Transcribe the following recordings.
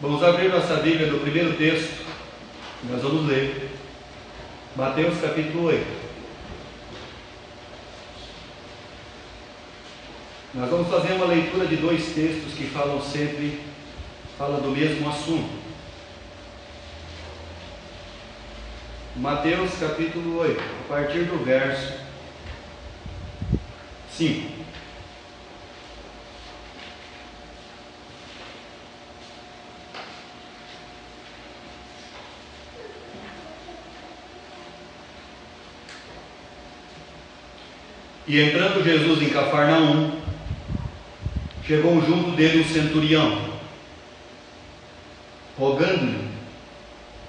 Vamos abrir nossa Bíblia no primeiro texto que nós vamos ler, Mateus capítulo 8. Nós vamos fazer uma leitura de dois textos que falam do mesmo assunto. Mateus capítulo 8, a partir do verso 5. E entrando Jesus em Cafarnaum, chegou junto dele um centurião, rogando-lhe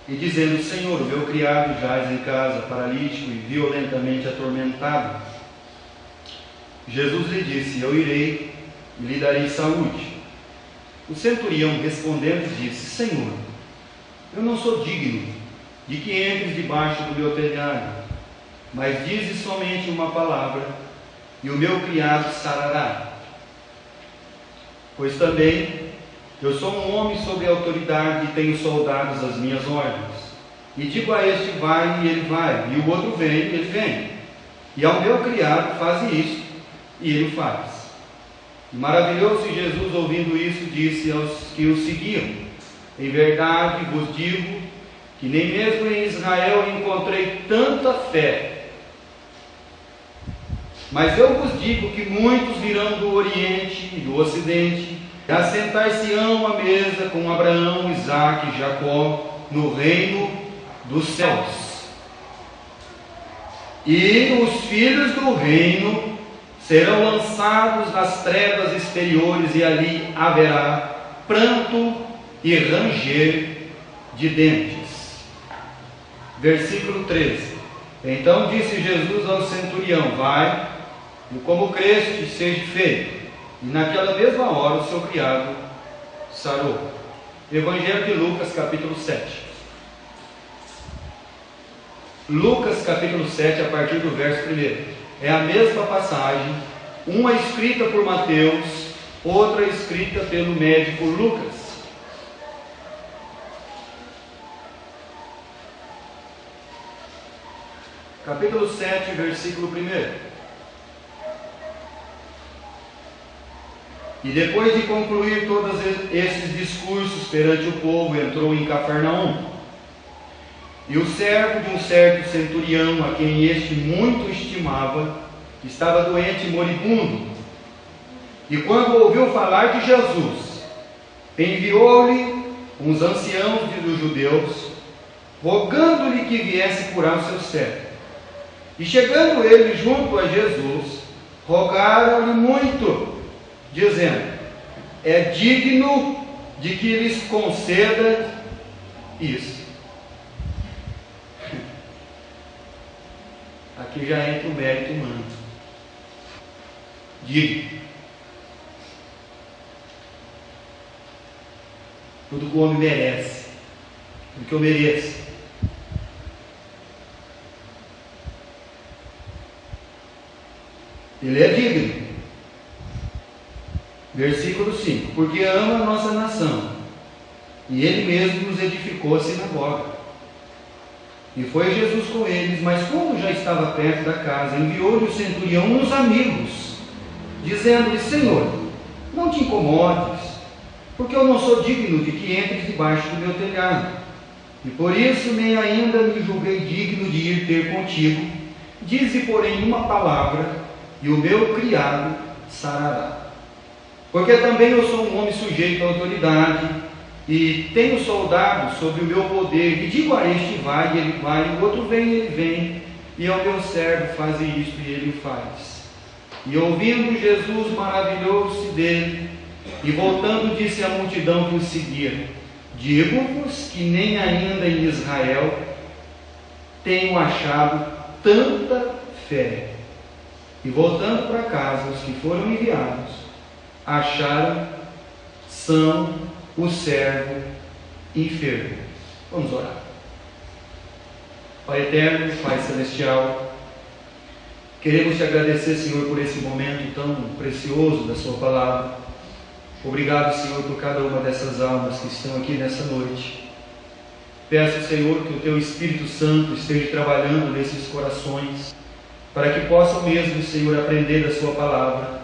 e dizendo: Senhor, o meu criado jaz em casa, paralítico e violentamente atormentado. Jesus lhe disse: Eu irei e lhe darei saúde. O centurião respondendo disse: Senhor, eu não sou digno de que entres debaixo do meu telhado, mas dize somente uma palavra e o meu criado sarará. Pois também eu sou um homem sob autoridade e tenho soldados às minhas ordens. E digo a este: vai, e ele vai, e o outro: vem, e ele vem. E ao meu criado: faze isto, e ele faz. E maravilhou-se Jesus ouvindo isso, disse aos que o seguiam: em verdade vos digo que nem mesmo em Israel encontrei tanta fé. Mas eu vos digo que muitos virão do Oriente e do Ocidente, e assentar-se-ão à mesa com Abraão, Isaque e Jacó, no reino dos céus. E os filhos do reino serão lançados nas trevas exteriores, e ali haverá pranto e ranger de dentes. Versículo 13. Então disse Jesus ao centurião: vai, e como creste, seja feito. E naquela mesma hora o seu criado sarou. Evangelho de Lucas, capítulo 7. Lucas, capítulo 7, a partir do verso 1. É a mesma passagem, uma escrita por Mateus, outra escrita pelo médico Lucas. Capítulo 7, versículo 1. E depois de concluir todos esses discursos perante o povo, entrou em Cafarnaum. E o servo de um certo centurião, a quem este muito estimava, estava doente e moribundo. E quando ouviu falar de Jesus, enviou-lhe uns anciãos dos judeus, rogando-lhe que viesse curar o seu servo. E chegando ele junto a Jesus, rogaram-lhe muito, dizendo: é digno de que lhes conceda isso. Aqui já entra o mérito humano. Digno. Tudo que o homem merece, tudo que eu mereço. Ele é digno. Versículo 5. Porque ama a nossa nação, e ele mesmo nos edificou a sinagoga. E foi Jesus com eles, mas quando já estava perto da casa, enviou-lhe o centurião uns amigos, dizendo-lhe: Senhor, não te incomodes, porque eu não sou digno de que entres debaixo do meu telhado. E por isso nem ainda me julguei digno de ir ter contigo. Dize, porém, uma palavra, e o meu criado sarará. Porque também eu sou um homem sujeito à autoridade, e tenho soldados sobre o meu poder, e digo a este: vai, e ele vai, e o outro: vem, e ele vem, e ao meu servo: faze isto, e ele faz. E ouvindo Jesus, maravilhou-se dele, e voltando disse à multidão que o seguia: digo-vos que nem ainda em Israel tenho achado tanta fé. E voltando para casa, os que foram enviados acharam são o servo enfermo. Vamos orar. Pai eterno, Pai celestial, queremos te agradecer, Senhor, por esse momento tão precioso da sua palavra. Obrigado, Senhor, por cada uma dessas almas que estão aqui nessa noite. Peço, Senhor, que o Teu Espírito Santo esteja trabalhando nesses corações, para que possam mesmo, Senhor, aprender a Sua palavra,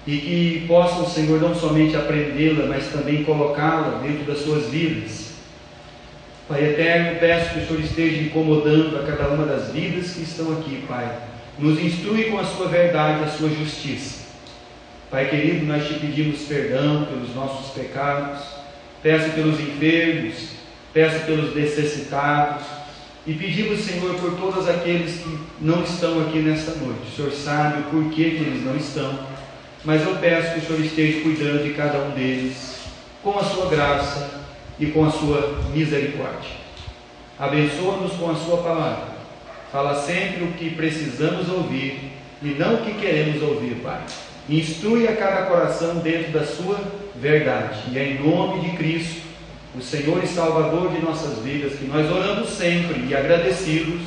e que possam, Senhor, não somente aprendê-la, mas também colocá-la dentro das suas vidas. Pai eterno, peço que o Senhor esteja incomodando a cada uma das vidas que estão aqui, Pai. Nos instrui com a Sua verdade, a Sua justiça. Pai querido, nós te pedimos perdão pelos nossos pecados, peço pelos enfermos, peço pelos necessitados, e pedimos, Senhor, por todos aqueles que não estão aqui nesta noite. O Senhor sabe o porquê que eles não estão, mas eu peço que o Senhor esteja cuidando de cada um deles, com a sua graça e com a sua misericórdia. Abençoa-nos com a sua palavra. Fala sempre o que precisamos ouvir e não o que queremos ouvir, Pai. Instrui a cada coração dentro da sua verdade. E é em nome de Cristo, o Senhor e Salvador de nossas vidas, que nós oramos sempre e agradecidos.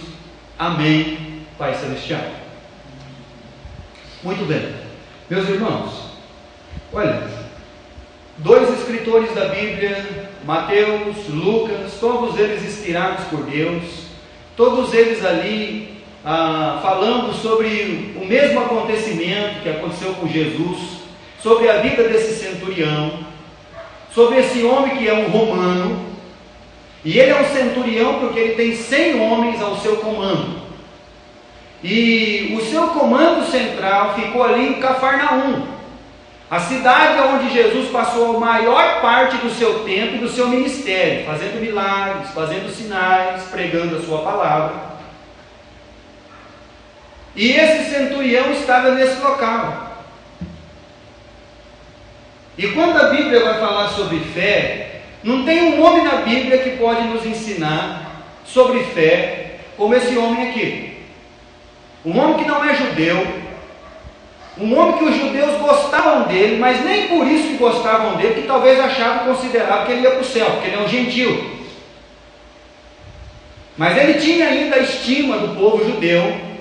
Amém, Pai Celestial. Muito bem, meus irmãos, olha, 2 escritores da Bíblia, Mateus, Lucas, todos eles inspirados por Deus, todos eles ali falando sobre o mesmo acontecimento que aconteceu com Jesus, sobre a vida desse centurião, sobre esse homem que é um romano, e ele é um centurião porque ele tem 100 homens ao seu comando, e o seu comando central ficou ali em Cafarnaum, a cidade onde Jesus passou a maior parte do seu tempo e do seu ministério, fazendo milagres, fazendo sinais, pregando a sua palavra. E esse centurião estava nesse local. E quando a Bíblia vai falar sobre fé, não tem um homem na Bíblia que pode nos ensinar sobre fé como esse homem aqui. Um homem que não é judeu, um homem que os judeus gostavam dele, mas nem por isso que gostavam dele, que talvez achavam, consideravam que ele ia para o céu, porque ele é um gentil. Mas ele tinha ainda a estima do povo judeu.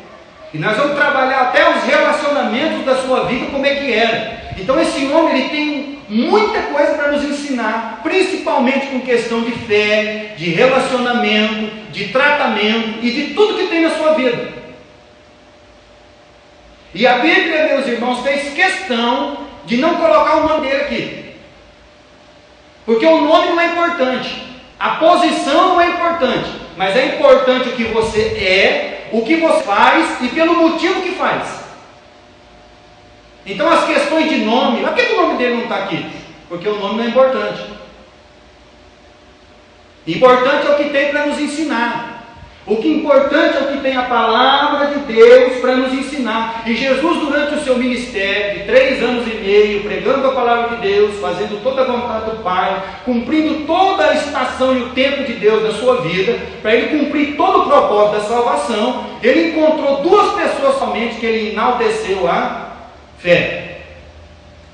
E nós vamos trabalhar até os relacionamentos da sua vida, como é que era. Então esse homem, ele tem muita coisa para nos ensinar, principalmente com questão de fé, de relacionamento, de tratamento e de tudo que tem na sua vida. E a Bíblia, meus irmãos, fez questão de não colocar o nome dele aqui. Porque o nome não é importante, a posição não é importante, mas é importante o que você é, o que você faz e pelo motivo que faz. Então as questões de nome, por que o nome dele não está aqui? Porque o nome não é importante. Importante é o que tem para nos ensinar. O que é importante é o que tem a palavra de Deus para nos ensinar. E Jesus, durante o seu ministério de 3 anos e meio, pregando a palavra de Deus, fazendo toda a vontade do Pai, cumprindo toda a estação e o tempo de Deus na sua vida, para ele cumprir todo o propósito da salvação, ele encontrou 2 pessoas somente que ele enalteceu a fé.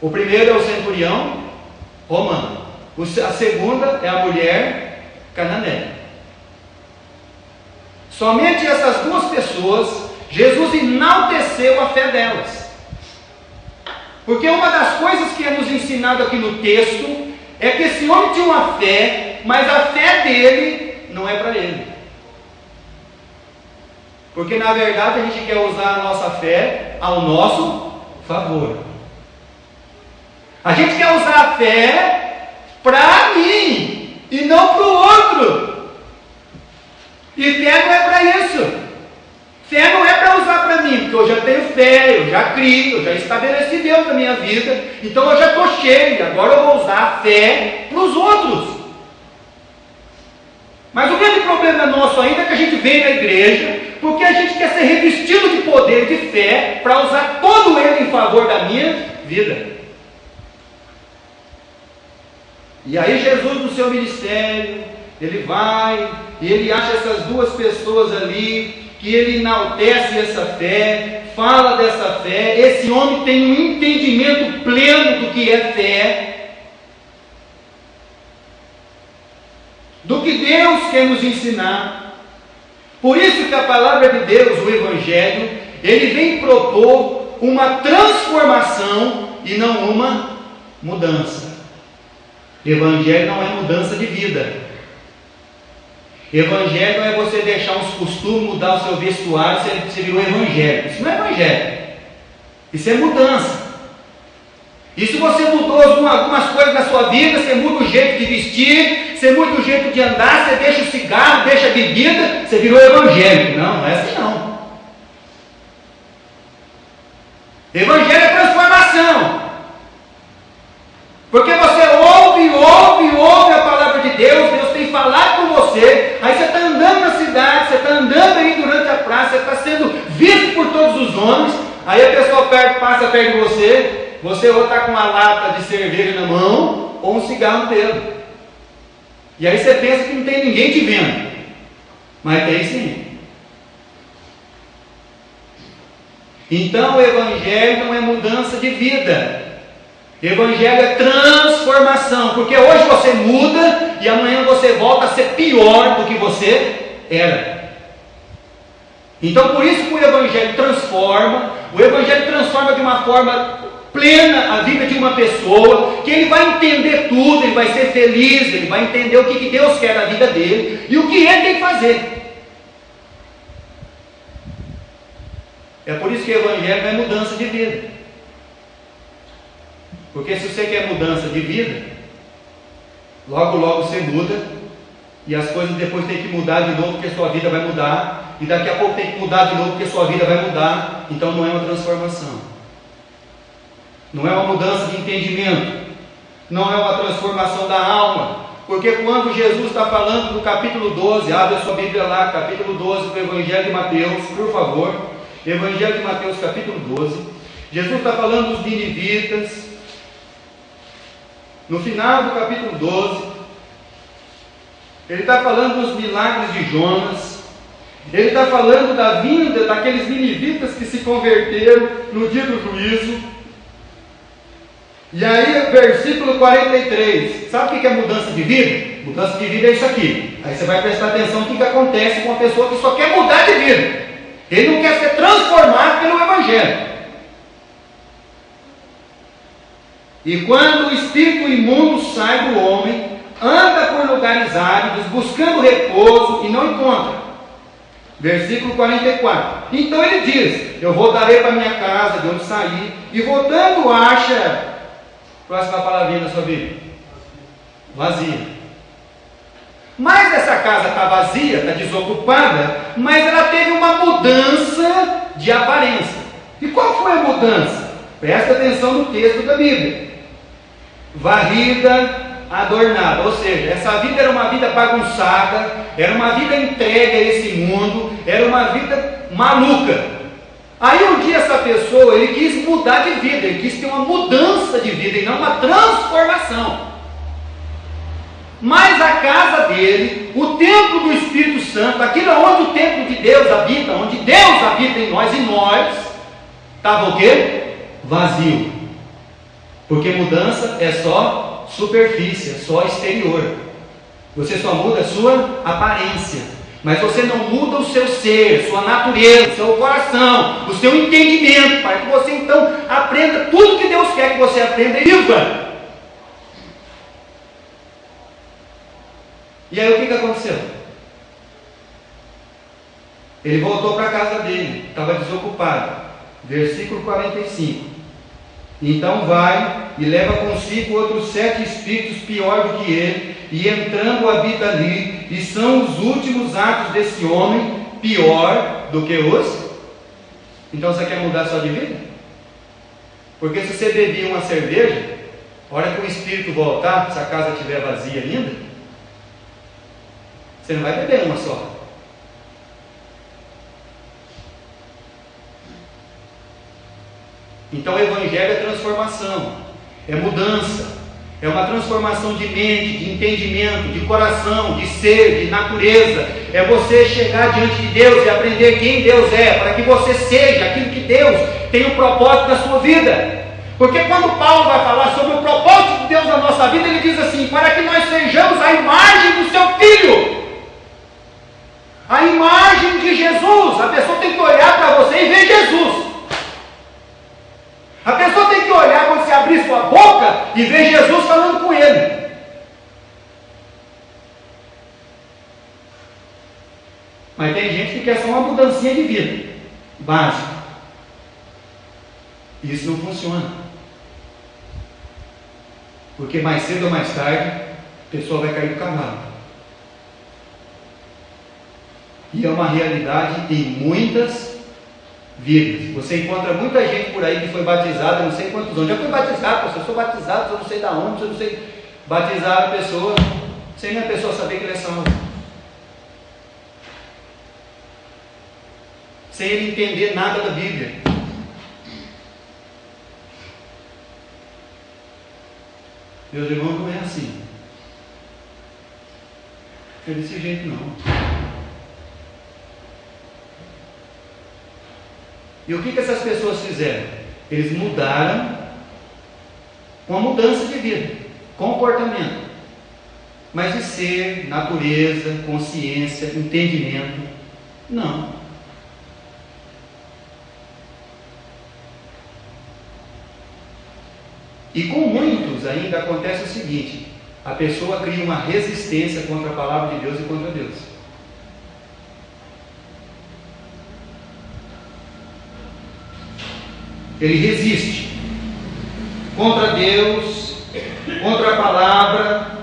O primeiro é o centurião romano. A segunda é a mulher cananeia. Somente essas 2 pessoas, Jesus enalteceu a fé delas. Porque uma das coisas que é nos ensinado aqui no texto, é que esse homem tinha uma fé, mas a fé dele não é para ele. Porque na verdade a gente quer usar a nossa fé ao nosso favor. A gente quer usar a fé para mim e não para o outro. E fé não é para isso. Fé não é para usar para mim, porque eu já tenho fé, eu já crio, eu já estabeleci Deus na minha vida, então eu já estou cheio, agora eu vou usar a fé para os outros. Mas o grande problema nosso ainda é que a gente vem na igreja, porque a gente quer ser revestido de poder e de fé, para usar todo ele em favor da minha vida. E aí Jesus, no seu ministério, ele vai e ele acha essas 2 pessoas ali, que ele enaltece essa fé, fala dessa fé. Esse homem tem um entendimento pleno do que é fé, do que Deus quer nos ensinar. Por isso que a palavra de Deus, o Evangelho, ele vem propor uma transformação e não uma mudança. Evangelho não é mudança de vida. Evangelho não é você deixar uns costumes, mudar o seu vestuário, você virou evangélico. Isso não é evangelho. Isso é mudança. E se você mudou algumas coisas na sua vida, você muda o jeito de vestir, você muda o jeito de andar, você deixa o cigarro, deixa a bebida, você virou evangélico. Não, não é assim não. Evangelho é transformação. Porque você ouve a palavra de Deus, Deus tem falado com você, aí você está andando na cidade, você está andando aí durante a praça, você está sendo visto por todos os homens, aí a pessoa passa perto de você ou está com uma lata de cerveja na mão, ou um cigarro no dedo. E aí você pensa que não tem ninguém te vendo. Mas tem sim. Então o Evangelho não é mudança de vida. Evangelho é transformação. Porque hoje você muda e amanhã você volta a ser pior do que você era. Então por isso que o Evangelho transforma. O Evangelho transforma de uma forma plena a vida de uma pessoa, que ele vai entender tudo, ele vai ser feliz, ele vai entender o que Deus quer da vida dele e o que ele tem que fazer. É por isso que o Evangelho não é mudança de vida. Porque se você quer mudança de vida, logo você muda, e as coisas depois tem que mudar de novo, porque a sua vida vai mudar, e daqui a pouco tem que mudar de novo, porque a sua vida vai mudar. Então não é uma transformação. Não é uma mudança de entendimento, não é uma transformação da alma, porque quando Jesus está falando no capítulo 12, abre a sua Bíblia lá, capítulo 12 do Evangelho de Mateus, por favor, Evangelho de Mateus, capítulo 12, Jesus está falando dos ninivitas, no final do capítulo 12, ele está falando dos milagres de Jonas, ele está falando da vinda daqueles ninivitas que se converteram no dia do juízo. E aí, versículo 43, sabe o que é mudança de vida? Mudança de vida é isso aqui. Aí você vai prestar atenção no que acontece com uma pessoa que só quer mudar de vida. Ele não quer ser transformado pelo Evangelho. E quando o espírito imundo sai do homem, anda por lugares áridos, buscando repouso e não encontra. Versículo 44. Então ele diz: eu voltarei para minha casa de onde saí, e voltando acha... Próxima palavrinha da sua Bíblia. Vazia. Mas essa casa está vazia, está desocupada, mas ela teve uma mudança de aparência. E qual foi a mudança? Presta atenção no texto da Bíblia. Varrida, adornada. Ou seja, essa vida era uma vida bagunçada, era uma vida entregue a esse mundo, era uma vida maluca. Aí um dia essa pessoa, ele quis mudar de vida, ele quis ter uma mudança de vida e não uma transformação. Mas a casa dele, o templo do Espírito Santo, aquilo onde o templo de Deus habita, onde Deus habita em nós, e nós, estava o quê? Vazio. Porque mudança é só superfície, é só exterior. Você só muda a sua aparência. Mas você não muda o seu ser, sua natureza, o seu coração, o seu entendimento, para que você então aprenda tudo que Deus quer que você aprenda e viva. E aí o que aconteceu? Ele voltou para a casa dele, estava desocupado. Versículo 45. Então vai e leva consigo outros 7 espíritos pior do que ele, e entrando habita ali, e são os últimos atos desse homem pior do que os. Então você quer mudar a sua vida? Porque se você bebia uma cerveja, a hora que o espírito voltar, se a casa estiver vazia ainda, você não vai beber uma só. Então o Evangelho é transformação, é mudança, é uma transformação de mente, de entendimento, de coração, de ser, de natureza. É você chegar diante de Deus e aprender quem Deus é, para que você seja aquilo que Deus tem um propósito na sua vida. Porque quando Paulo vai falar sobre o propósito de Deus na nossa vida, ele diz assim: para que nós sejamos a imagem do seu Filho, a imagem de Jesus. A pessoa tem que olhar para você e ver Jesus. A pessoa tem que olhar, quando você abrir sua boca, e ver mudando com ele. Mas tem gente que quer só uma mudancinha de vida básica. Isso não funciona. Porque mais cedo ou mais tarde, a pessoa vai cair do cavalo. E é uma realidade em muitas vidas. Você encontra muita gente por aí que foi batizada, não sei quantos anos. Já foi batizado, eu sou batizado, eu não sei de onde, eu não sei. Batizar a pessoa, sem a pessoa saber que ele é salvo. Sem ele entender nada da Bíblia. Meus irmãos, não é assim. É desse jeito não. E o que essas pessoas fizeram? Eles mudaram uma mudança de vida, comportamento. Mas de ser, natureza, consciência, entendimento, não. E com muitos ainda acontece o seguinte: a pessoa cria uma resistência contra a palavra de Deus e contra Deus. Ele resiste contra Deus, contra a palavra.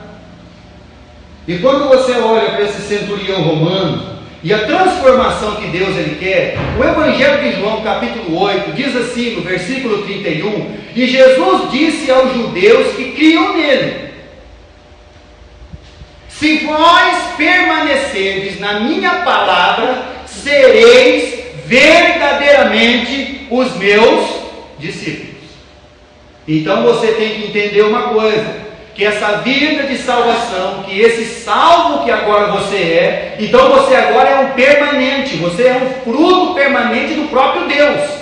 E quando você olha para esse centurião romano e a transformação que Deus ele quer, o Evangelho de João, capítulo 8, diz assim no versículo 31: e Jesus disse aos judeus que criam nele: se vós permanecerdes na minha palavra, sereis verdadeiramente os meus discípulos. Então você tem que entender uma coisa: que essa vida de salvação, que esse salvo que agora você é, então você agora é um permanente, você é um fruto permanente do próprio Deus.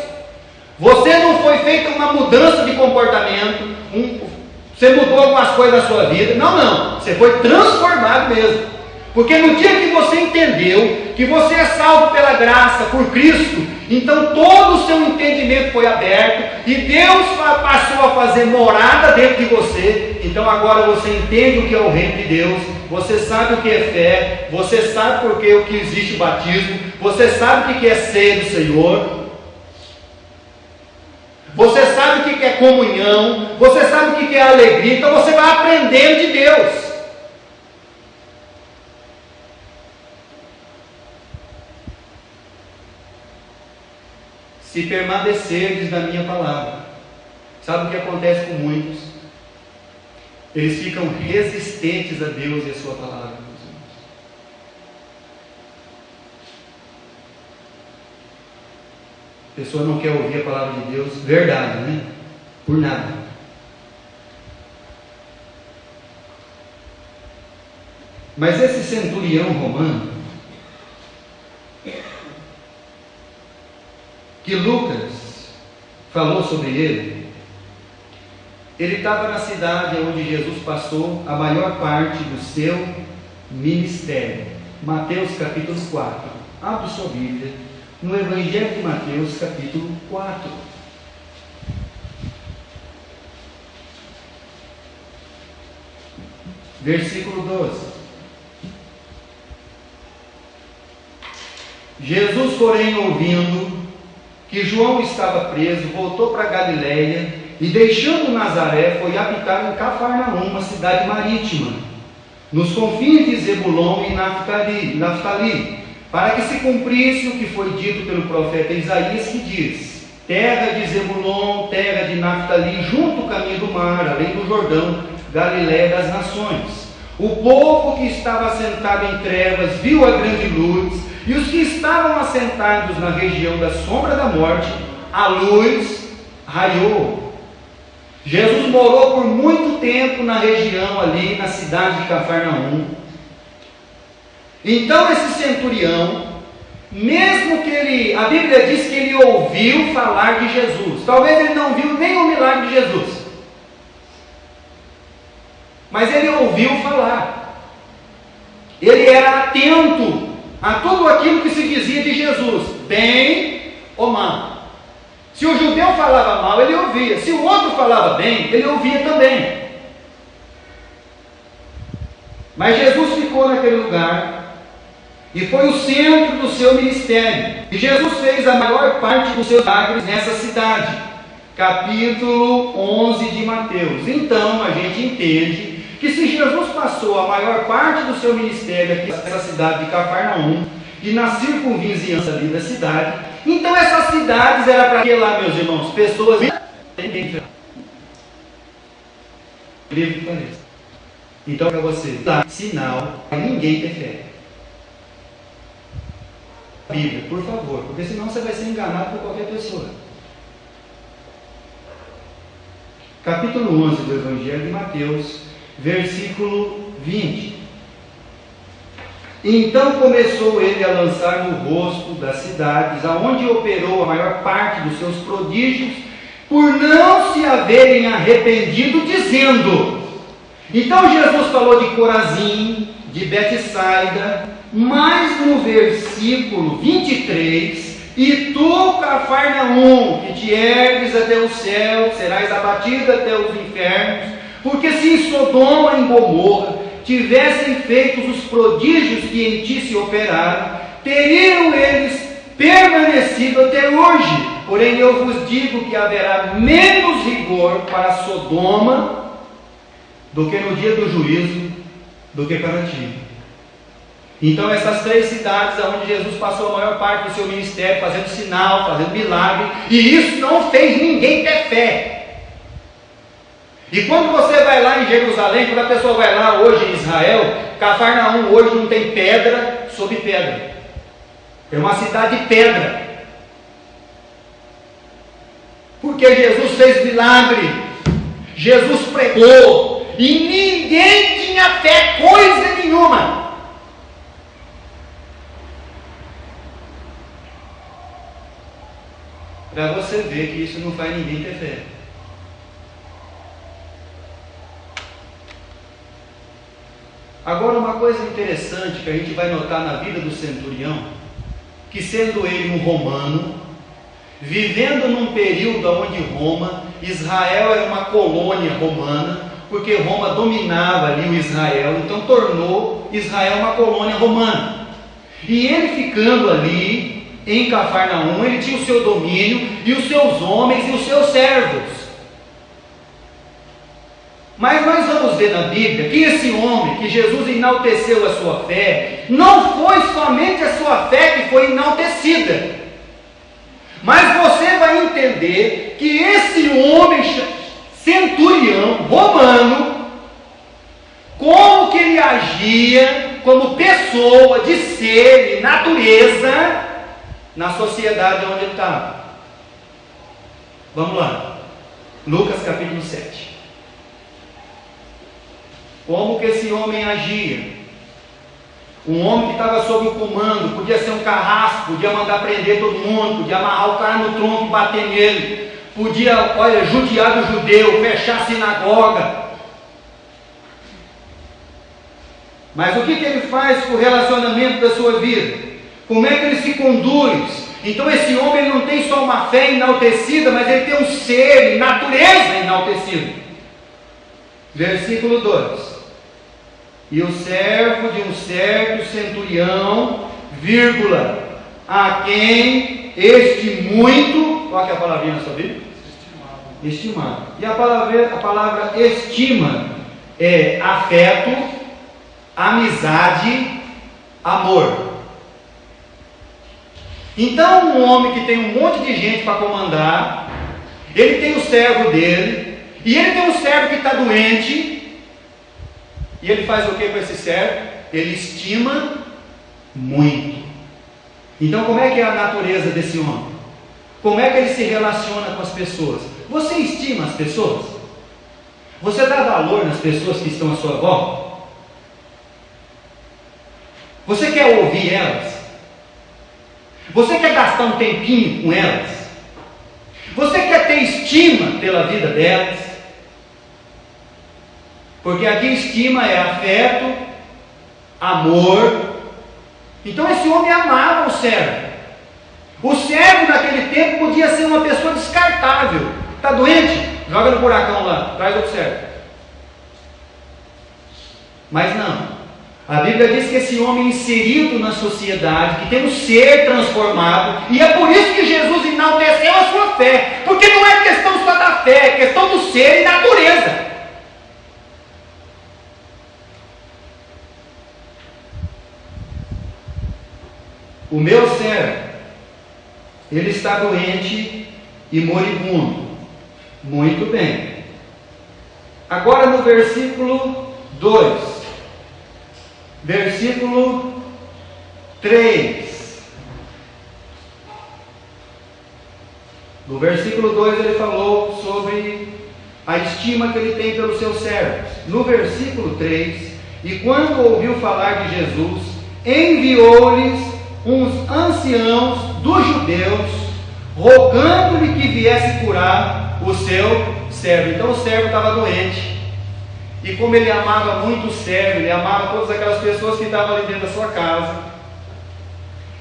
Você não foi feita uma mudança de comportamento, você mudou algumas coisas na sua vida, não, você foi transformado mesmo. Porque no dia que você entendeu que você é salvo pela graça, por Cristo, então todo o seu entendimento foi aberto e Deus passou a fazer morada dentro de você. Então agora você entende o que é o reino de Deus, você sabe o que é fé, você sabe por que existe o batismo, você sabe o que é ceia do Senhor, você sabe o que é comunhão, você sabe o que é alegria. Então você vai aprendendo de Deus. Se permanecerdes na minha palavra. Sabe o que acontece com muitos? Eles ficam resistentes a Deus e a sua palavra, meus irmãos. A pessoa não quer ouvir a palavra de Deus, verdade, né? Por nada. Mas esse centurião romano, que Lucas falou sobre ele estava na cidade onde Jesus passou a maior parte do seu ministério. Mateus capítulo 4. Abre sua Bíblia no Evangelho de Mateus capítulo 4. Versículo 12. Jesus, porém, ouvindo que João estava preso, voltou para Galiléia e, deixando Nazaré, foi habitar em Cafarnaum, uma cidade marítima, nos confins de Zebulon e Naftali, para que se cumprisse o que foi dito pelo profeta Isaías, que diz: terra de Zebulon, terra de Naftali, junto ao caminho do mar, além do Jordão, Galiléia das nações. O povo que estava assentado em trevas viu a grande luz, e os que estavam assentados na região da sombra da morte, a luz raiou. Jesus morou por muito tempo na região ali, na cidade de Cafarnaum. Então esse centurião, mesmo que a Bíblia diz que ele ouviu falar de Jesus, talvez ele não viu nem o milagre de Jesus, mas ele ouviu falar, ele era atento a tudo aquilo que se dizia de Jesus, bem ou mal. Se o judeu falava mal, ele ouvia. Se o outro falava bem, ele ouvia também. Mas Jesus ficou naquele lugar e foi o centro do seu ministério. E Jesus fez a maior parte dos seus milagres nessa cidade. Capítulo 11 de Mateus. Então a gente entende que se Jesus passou a maior parte do seu ministério aqui nessa cidade de Cafarnaum e na circunvizinhança ali da cidade, então essas cidades eram para que lá, meus irmãos? Pessoas... Então para você, dá sinal para ninguém ter fé. Bíblia, por favor, porque senão você vai ser enganado por qualquer pessoa. Capítulo 11 do Evangelho de Mateus, versículo 20. Então começou ele a lançar no rosto das cidades, aonde operou a maior parte dos seus prodígios, por não se haverem arrependido, dizendo... Então Jesus falou de Corazim, de Betsaida, mas no versículo 23, e tu, Cafarnaum, que te ergues até o céu, serás abatido até os infernos, porque se em Sodoma e em Gomorra tivessem feito os prodígios que em ti se operaram, teriam eles permanecido até hoje. Porém eu vos digo que haverá menos rigor para Sodoma do que no dia do juízo, do que para ti. Então essas três cidades onde Jesus passou a maior parte do seu ministério, fazendo sinal, fazendo milagre, e isso não fez ninguém ter fé. E quando você vai lá em Jerusalém, quando a pessoa vai lá hoje em Israel, Cafarnaum hoje não tem pedra sobre pedra. É uma cidade de pedra. Porque Jesus fez milagre, Jesus pregou, e ninguém tinha fé, coisa nenhuma. Para você ver que isso não faz ninguém ter fé. Agora uma coisa interessante que a gente vai notar na vida do centurião, que sendo ele um romano, vivendo num período onde Israel era uma colônia romana, porque Roma dominava ali o Israel, então tornou Israel uma colônia romana. E ele ficando ali em Cafarnaum, ele tinha o seu domínio e os seus homens e os seus servos. Mas nós vamos ver na Bíblia que esse homem, que Jesus enalteceu a sua fé, não foi somente a sua fé que foi enaltecida, mas você vai entender que esse homem centurião romano, como que ele agia como pessoa de ser e natureza na sociedade onde ele estava. Vamos lá, Lucas capítulo 7. Como que esse homem agia? Um homem que estava sob o comando, podia ser um carrasco, podia mandar prender todo mundo, podia amarrar o cara no tronco e bater nele, podia, judiar do judeu, fechar a sinagoga. Mas o que ele faz com o relacionamento da sua vida? Como é que ele se conduz? Então esse homem não tem só uma fé enaltecida, mas ele tem um ser, natureza enaltecida. Versículo 2. E o servo de um certo centurião, vírgula, a quem este muito, qual que é a palavrinha na sua Bíblia? Estimado. E a palavra estima é afeto, amizade, amor. Então um homem que tem um monte de gente para comandar, ele tem o servo dele, e ele tem um servo que está doente, e ele faz o que com esse servo? Ele estima muito. Então como é que é a natureza desse homem? Como é que ele se relaciona com as pessoas? Você estima as pessoas? Você dá valor nas pessoas que estão à sua volta? Você quer ouvir elas? Você quer gastar um tempinho com elas? Você quer ter estima pela vida delas? Porque aqui estima é afeto, amor. Então esse homem amava o servo. O servo naquele tempo podia ser uma pessoa descartável. Está doente? Joga no buracão lá, traz outro servo. Mas não. A Bíblia diz que esse homem inserido na sociedade, que tem um ser transformado, e é por isso que Jesus enalteceu a sua fé, porque não é questão só da fé, é questão do ser e natureza. O meu servo, ele está doente e moribundo. Muito bem. Agora no versículo 2, versículo 3. No versículo 2 ele falou sobre a estima que ele tem pelos seus servos. No versículo 3, e quando ouviu falar de Jesus, enviou-lhes uns anciãos dos judeus, rogando-lhe que viesse curar o seu servo. Então o servo estava doente, e como ele amava muito o servo, ele amava todas aquelas pessoas que estavam ali dentro da sua casa,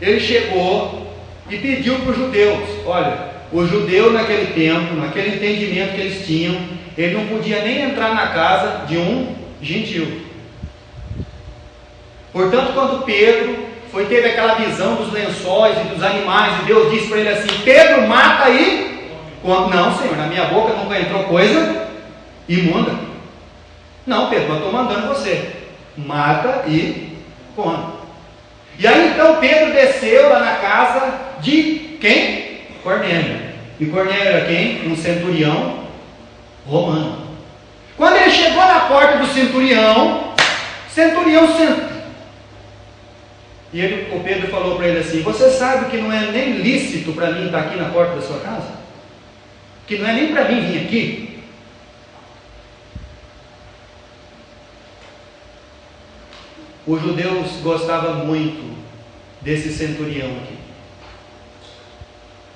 ele chegou e pediu para os judeus. Olha, o judeu naquele tempo, naquele entendimento que eles tinham, ele não podia nem entrar na casa de um gentil. Portanto, quando Pedro teve aquela visão dos lençóis e dos animais, e Deus disse para ele assim: Pedro, mata aí. Não, Senhor, na minha boca nunca entrou coisa imunda. Não, Pedro, eu estou mandando você, mata e come. E aí então Pedro desceu lá na casa de quem? Cornélio. E Cornélio era quem? Um centurião romano. Quando ele chegou na porta do centurião sentou. E o Pedro falou para ele assim: você sabe que não é nem lícito para mim estar aqui na porta da sua casa? Que não é nem para mim vir aqui? Os judeus gostavam muito desse centurião aqui,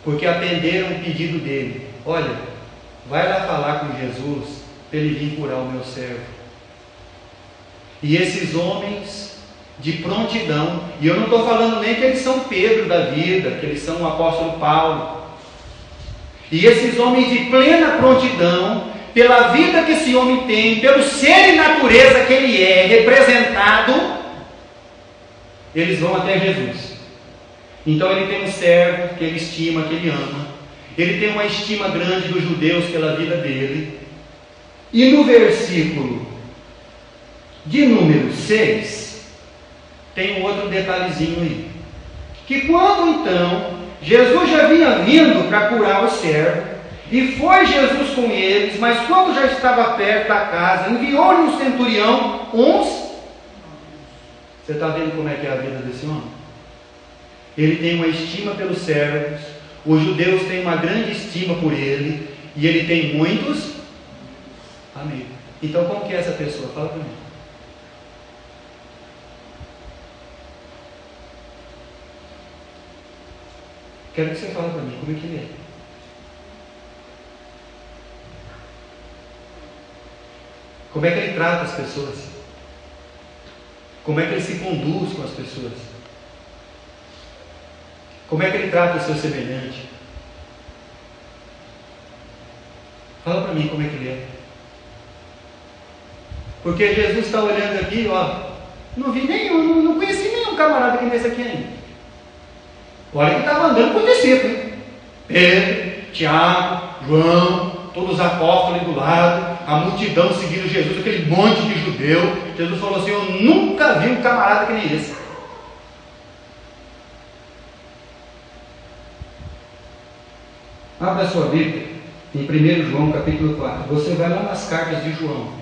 porque atenderam o pedido dele: olha, vai lá falar com Jesus para ele vir curar o meu servo. E esses homens de prontidão, e eu não estou falando nem que eles são Pedro da vida, que eles são o apóstolo Paulo, e esses homens de plena prontidão, pela vida que esse homem tem, pelo ser e natureza que ele é representado, eles vão até Jesus. Então ele tem um servo que ele estima, que ele ama, ele tem uma estima grande dos judeus pela vida dele. E no versículo de número 6, tem um outro detalhezinho aí, que quando então Jesus já vinha vindo para curar o servo, e foi Jesus com eles, mas quando já estava perto da casa, enviou-lhe um centurião, Você está vendo como é que é a vida desse homem? Ele tem uma estima pelos servos, os judeus têm uma grande estima por ele, e ele tem muitos amigos. Então como que é essa pessoa? Fala para mim. Quero que você fale para mim como é que ele é. Como é que ele trata as pessoas? Como é que ele se conduz com as pessoas? Como é que ele trata o seu semelhante? Fala para mim como é que ele é. Porque Jesus está olhando aqui, ó, não vi nenhum, não conheci nenhum camarada que nesse aqui ainda. Olha que estava andando com o discípulo, hein? Pedro, Tiago, João, todos os apóstolos ali do lado, a multidão seguindo Jesus, aquele monte de judeu. Jesus falou assim: eu nunca vi um camarada que nem esse. Abra a sua Bíblia em 1 João capítulo 4. Você vai lá nas cartas de João.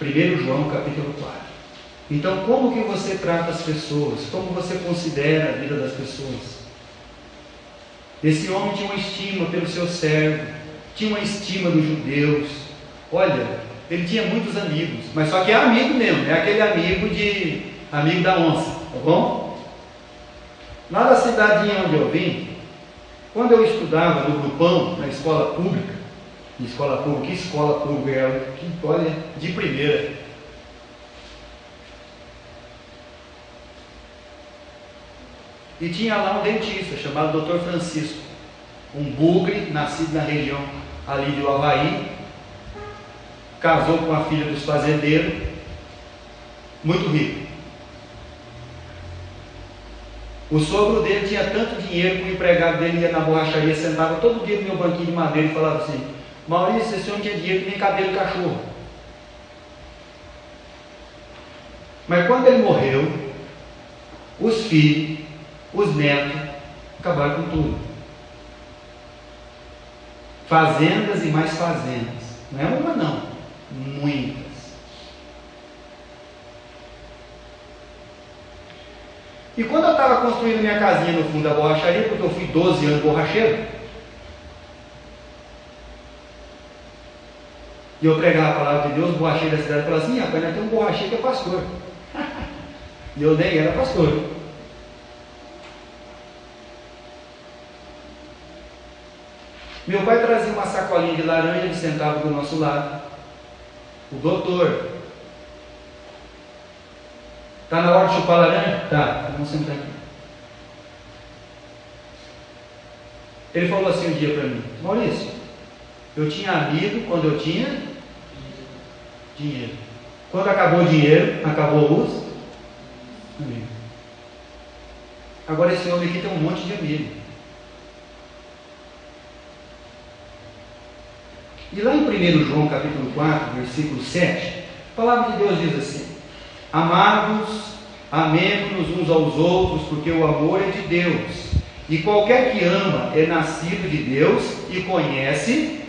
1 João capítulo 4. Então, como que você trata as pessoas? Como você considera a vida das pessoas? Esse homem tinha uma estima pelo seu servo, tinha uma estima dos judeus. Olha, ele tinha muitos amigos, mas só que é amigo mesmo, é aquele amigo da onça, tá bom? Lá da cidadinha onde eu vim, quando eu estudava no grupão, na escola pública, que escola pública é, olha, de primeira. E tinha lá um dentista chamado Dr. Francisco, um bugre, nascido na região ali do Havaí, casou com a filha dos fazendeiros, muito rico. O sogro dele tinha tanto dinheiro que o empregado dele ia na borracharia, sentava todo dia no meu banquinho de madeira e falava assim: Maurício, esse homem tinha dinheiro que nem cabelo de cachorro. Mas quando ele morreu, os filhos, os netos, acabaram com tudo. Fazendas e mais fazendas. Não é uma não, muitas. E quando eu estava construindo minha casinha no fundo da borracharia, porque eu fui 12 anos borracheiro, e eu pregava a palavra de Deus, o borracheiro da cidade falava assim: rapaz, nós temos um borracheiro que é pastor. E eu nem era pastor. Meu pai trazia uma sacolinha de laranja, ele sentava do nosso lado. O doutor: está na hora de chupar laranja? Tá, vamos sentar aqui. Ele falou assim um dia para mim: Maurício, eu tinha amigo quando eu tinha dinheiro. Quando acabou o dinheiro, acabou os amigos. Agora esse homem aqui tem um monte de amigos. E lá em 1 João capítulo 4, versículo 7, a palavra de Deus diz assim: Amados, amemo-nos uns aos outros, porque o amor é de Deus. E qualquer que ama é nascido de Deus e conhece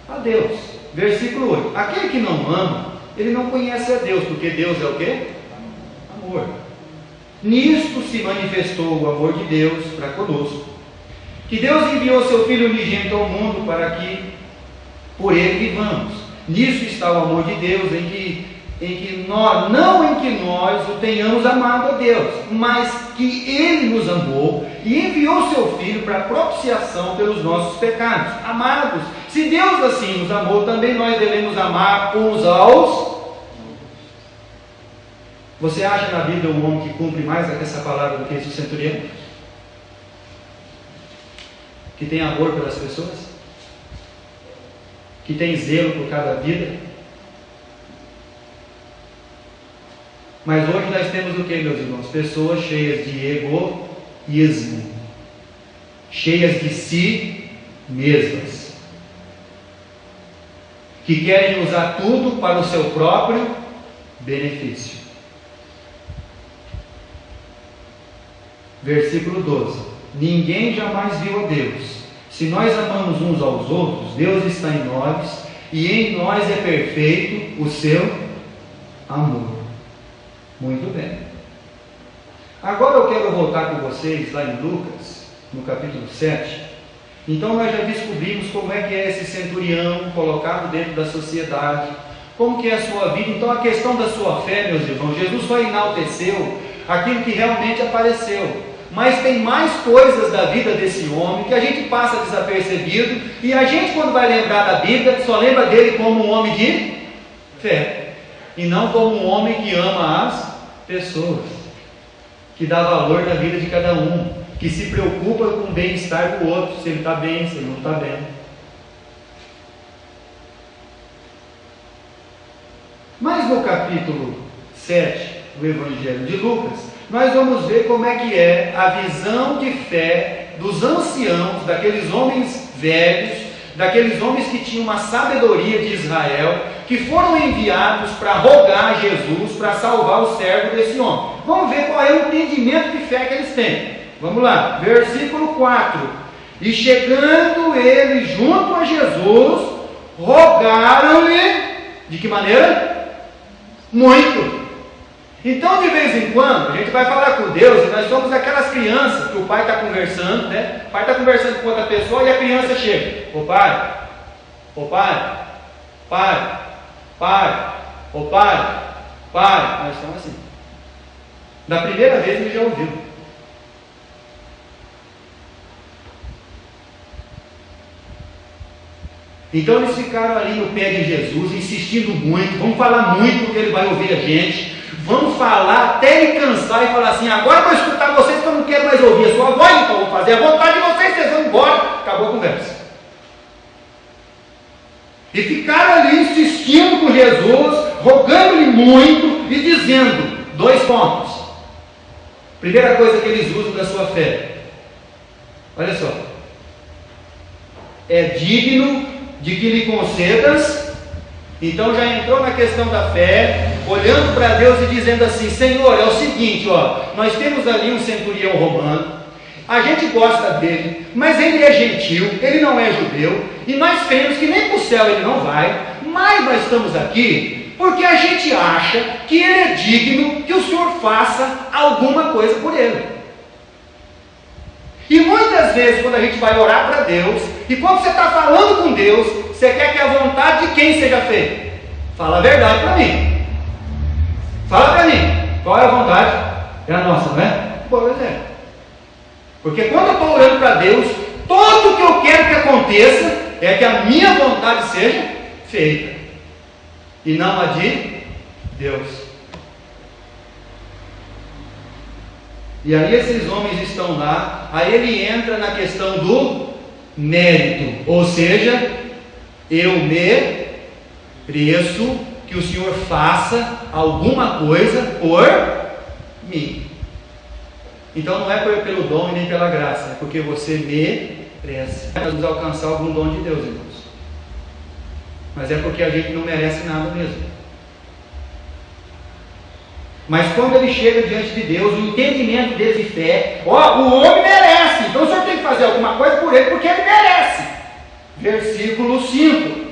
a Deus. Versículo 8. Aquele que não ama, ele não conhece a Deus, porque Deus é o quê? Amor. Nisto se manifestou o amor de Deus para conosco, que Deus enviou seu Filho unigênito ao mundo para que por ele vivamos. Nisso está o amor de Deus, em que nós, não em que nós o tenhamos amado a Deus, mas que Ele nos amou e enviou seu Filho para propiciação pelos nossos pecados. Amados, se Deus assim nos amou, também nós devemos amar uns aos. Você acha na Bíblia um homem que cumpre mais essa palavra do que esse centurião? Que tem amor pelas pessoas? Que tem zelo por cada vida? Mas hoje nós temos o que, meus irmãos? Pessoas cheias de egoísmo, cheias de si mesmas, que querem usar tudo para o seu próprio benefício. Versículo 12: Ninguém jamais viu a Deus. Se nós amamos uns aos outros, Deus está em nós, e em nós é perfeito o seu amor. Muito bem. Agora eu quero voltar com vocês lá em Lucas, no capítulo 7. Então nós já descobrimos como é que é esse centurião colocado dentro da sociedade, como que é a sua vida. Então a questão da sua fé, meus irmãos, Jesus só enalteceu aquilo que realmente apareceu. Mas tem mais coisas da vida desse homem que a gente passa desapercebido, e a gente, quando vai lembrar da Bíblia, só lembra dele como um homem de fé, e não como um homem que ama as pessoas, que dá valor na vida de cada um, que se preocupa com o bem-estar do outro, se ele está bem, se ele não está bem. Mas no capítulo 7 do Evangelho de Lucas, nós vamos ver como é que é a visão de fé dos anciãos, daqueles homens velhos, daqueles homens que tinham uma sabedoria de Israel, que foram enviados para rogar a Jesus, para salvar o servo desse homem. Vamos ver qual é o entendimento de fé que eles têm. Vamos lá, versículo 4. E chegando eles junto a Jesus, rogaram-lhe, de que maneira? Muito. Então, de vez em quando, a gente vai falar com Deus, e nós somos aquelas crianças que o pai está conversando, né? O pai está conversando com outra pessoa e a criança chega: ô pai, ô pai. Nós estamos assim. Da primeira vez ele já ouviu. Então eles ficaram ali no pé de Jesus, insistindo muito. Vamos falar muito, porque ele vai ouvir a gente. Vamos falar até ele cansar e falar assim: agora eu vou escutar vocês, que eu não quero mais ouvir a sua voz, então vou fazer a vontade de vocês, vocês vão embora. Acabou a conversa. E ficaram ali insistindo com Jesus, rogando-lhe muito e dizendo: 2 pontos. Primeira coisa que eles usam da sua fé. Olha só. É digno de que lhe concedas. Então já entrou na questão da fé, olhando para Deus e dizendo assim: Senhor, é o seguinte, nós temos ali um centurião romano, a gente gosta dele, mas ele é gentil, ele não é judeu, e nós cremos que nem para o céu ele não vai, mas nós estamos aqui porque a gente acha que ele é digno que o Senhor faça alguma coisa por ele. E muitas vezes quando a gente vai orar para Deus, e quando você está falando com Deus, você quer que a vontade de quem seja feita? Fala a verdade para mim. Fala para mim, qual é a vontade? É a nossa, não é? Pois é. Porque quando eu estou orando para Deus, tudo que eu quero que aconteça é que a minha vontade seja feita, e não a de Deus. E aí esses homens estão lá, aí ele entra na questão do mérito, ou seja, eu mereço que o Senhor faça alguma coisa por mim. Então não é pelo dom e nem pela graça, é porque você merece. Vamos alcançar algum dom de Deus, irmãos. Mas é porque a gente não merece nada mesmo. Mas quando ele chega diante de Deus, o entendimento dele de fé, o homem merece, então o Senhor tem que fazer alguma coisa por ele, porque ele merece. Versículo 5.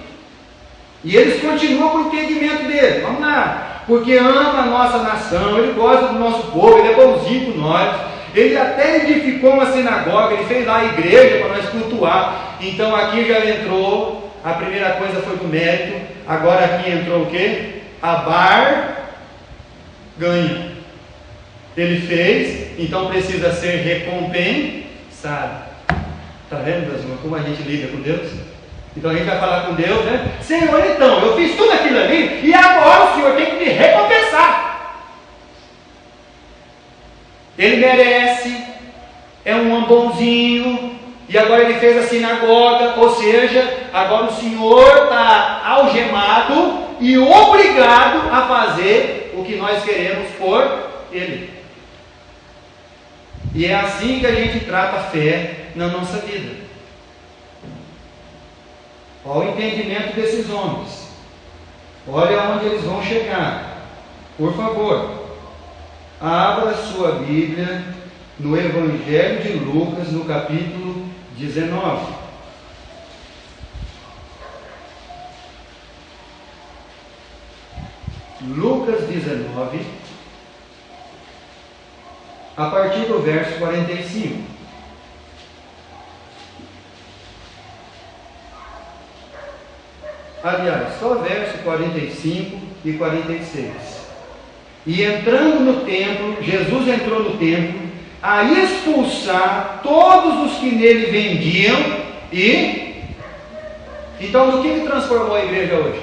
E eles continuam com o entendimento dele. Vamos lá. Porque ama a nossa nação, ele gosta do nosso povo, ele é bonzinho com nós. Ele até edificou uma sinagoga, ele fez lá a igreja para nós cultuar. Então aqui já entrou, a primeira coisa foi do mérito, agora aqui entrou o quê? A barganha. Ele fez, então precisa ser recompensado. Está vendo, meus irmãos, como a gente lida com Deus? Então a gente vai falar com Deus, né? Senhor, então, eu fiz tudo aquilo ali, e agora o Senhor tem que me recompensar. Ele merece, é um bonzinho, e agora ele fez a sinagoga, ou seja, agora o Senhor está algemado e obrigado a fazer o que nós queremos por Ele. E é assim que a gente trata a fé na nossa vida. Olha o entendimento desses homens. Olha onde eles vão chegar. Por favor, abra sua Bíblia no Evangelho de Lucas, no capítulo 19. Lucas 19, a partir do verso 45. Aliás, só verso 45 e 46. E entrando no templo, Jesus entrou no templo a expulsar todos os que nele vendiam e... Então, no que transformou a igreja hoje?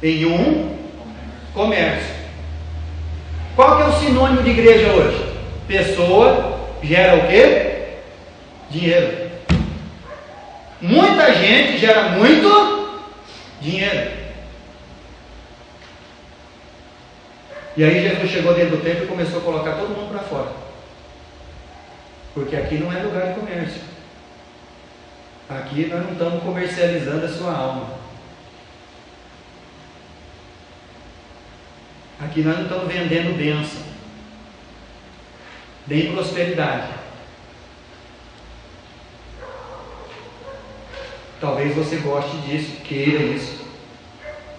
Em um comércio. Qual que é o sinônimo de igreja hoje? Pessoa gera o quê? Dinheiro. Muita gente gera muito dinheiro. E aí Jesus chegou dentro do templo e começou a colocar todo mundo para fora. Porque aqui não é lugar de comércio. Aqui nós não estamos comercializando a sua alma. Aqui nós não estamos vendendo bênção, nem prosperidade. Talvez você goste disso, queira isso.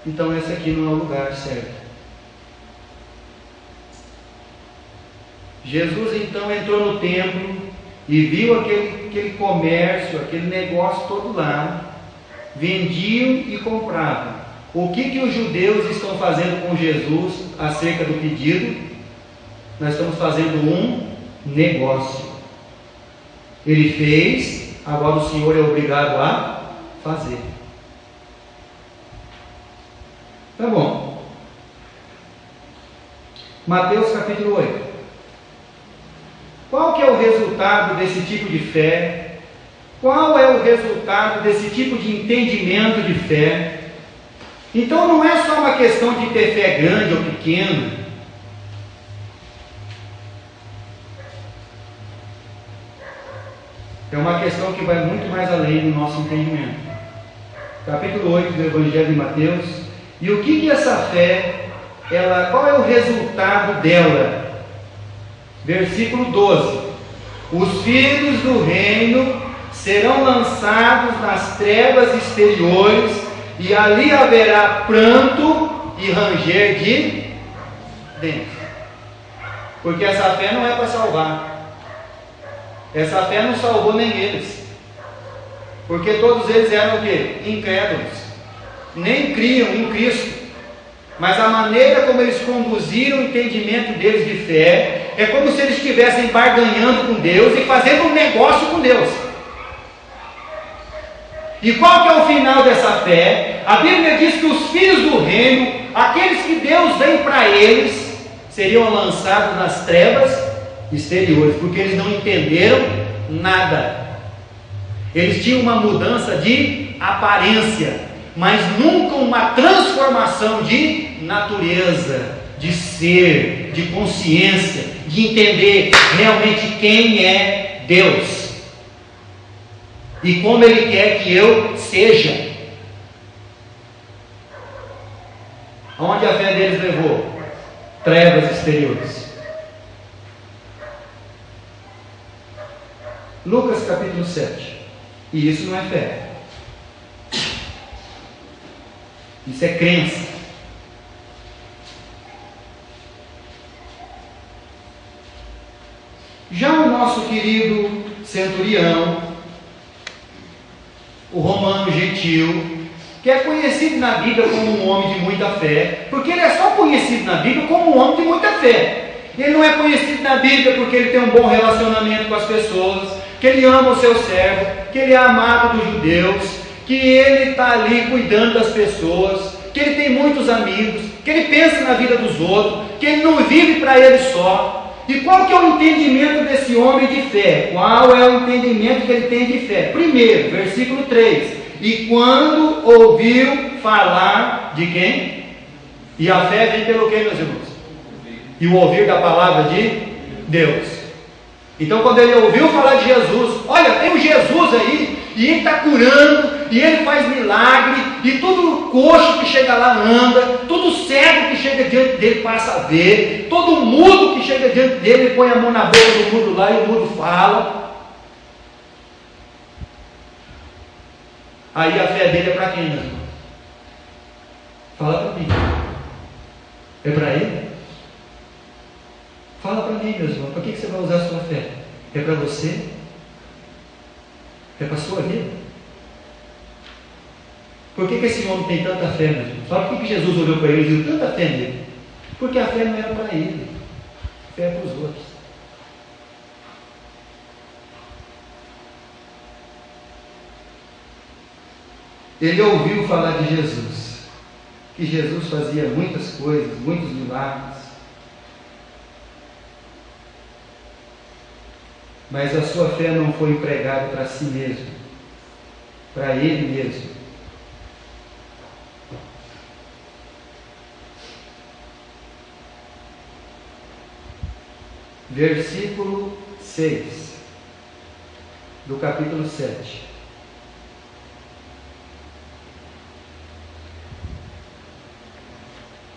Então esse aqui não é o lugar certo. Jesus então entrou no templo e viu aquele comércio, aquele negócio todo lá. Vendiam e compravam. O que os judeus estão fazendo com Jesus acerca do pedido? Nós estamos fazendo um negócio. Ele fez, agora o Senhor é obrigado a fazer. Tá bom. Mateus capítulo 8. Qual que é o resultado desse tipo de fé? Qual é o resultado desse tipo de entendimento de fé? Então não é só uma questão de ter fé grande ou pequena, é uma questão que vai muito mais além do nosso entendimento. Capítulo 8 do Evangelho de Mateus. E o que essa fé, qual é o resultado dela? Versículo 12: os filhos do reino serão lançados nas trevas exteriores, e ali haverá pranto e ranger de dentes. Porque essa fé não é para salvar. Essa fé não salvou nem eles. Porque todos eles eram o quê? Incrédulos. Nem criam em Cristo. Mas a maneira como eles conduziram o entendimento deles de fé é como se eles estivessem barganhando com Deus e fazendo um negócio com Deus. E qual que é o final dessa fé? A Bíblia diz que os filhos do reino, aqueles que Deus vem para eles, seriam lançados nas trevas exteriores, porque eles não entenderam nada. Eles tinham uma mudança de aparência, mas nunca uma transformação de natureza, de ser, de consciência, de entender realmente quem é Deus e como Ele quer que eu seja. Aonde a fé deles levou? Trevas exteriores. Lucas capítulo 7. E isso não é fé. Isso é crença. Já o nosso querido centurião, o romano gentil, que é conhecido na Bíblia como um homem de muita fé, porque ele é só conhecido na Bíblia como um homem de muita fé. Ele não é conhecido na Bíblia porque ele tem um bom relacionamento com as pessoas, que ele ama o seu servo, que ele é amado dos judeus, que ele está ali cuidando das pessoas, que ele tem muitos amigos, que ele pensa na vida dos outros, que ele não vive para ele só. E qual que é o entendimento desse homem de fé? Qual é o entendimento que ele tem de fé? Primeiro, versículo 3: e quando ouviu falar de quem? E a fé vem pelo quê, meus irmãos? E o ouvir da palavra de Deus. Então, quando ele ouviu falar de Jesus, olha, tem um Jesus aí, e ele está curando, e ele faz milagre, e todo coxo que chega lá anda, todo cego que chega diante dele passa a ver, todo mudo que chega diante dele, ele põe a mão na boca do mudo lá, e o mudo fala. Aí a fé dele é para quem, meu irmão? Fala para mim. É para ele? Fala para mim, meus irmãos, para que você vai usar a sua fé? É para você? É para a sua vida? Por que esse homem tem tanta fé, meus irmãos? Sabe por que Jesus olhou para ele e viu tanta fé nele? Porque a fé não era para ele, a fé é para os outros. Ele ouviu falar de Jesus, que Jesus fazia muitas coisas, muitos milagres, mas a sua fé não foi empregada para si mesmo, para ele mesmo. Versículo 6 do capítulo 7.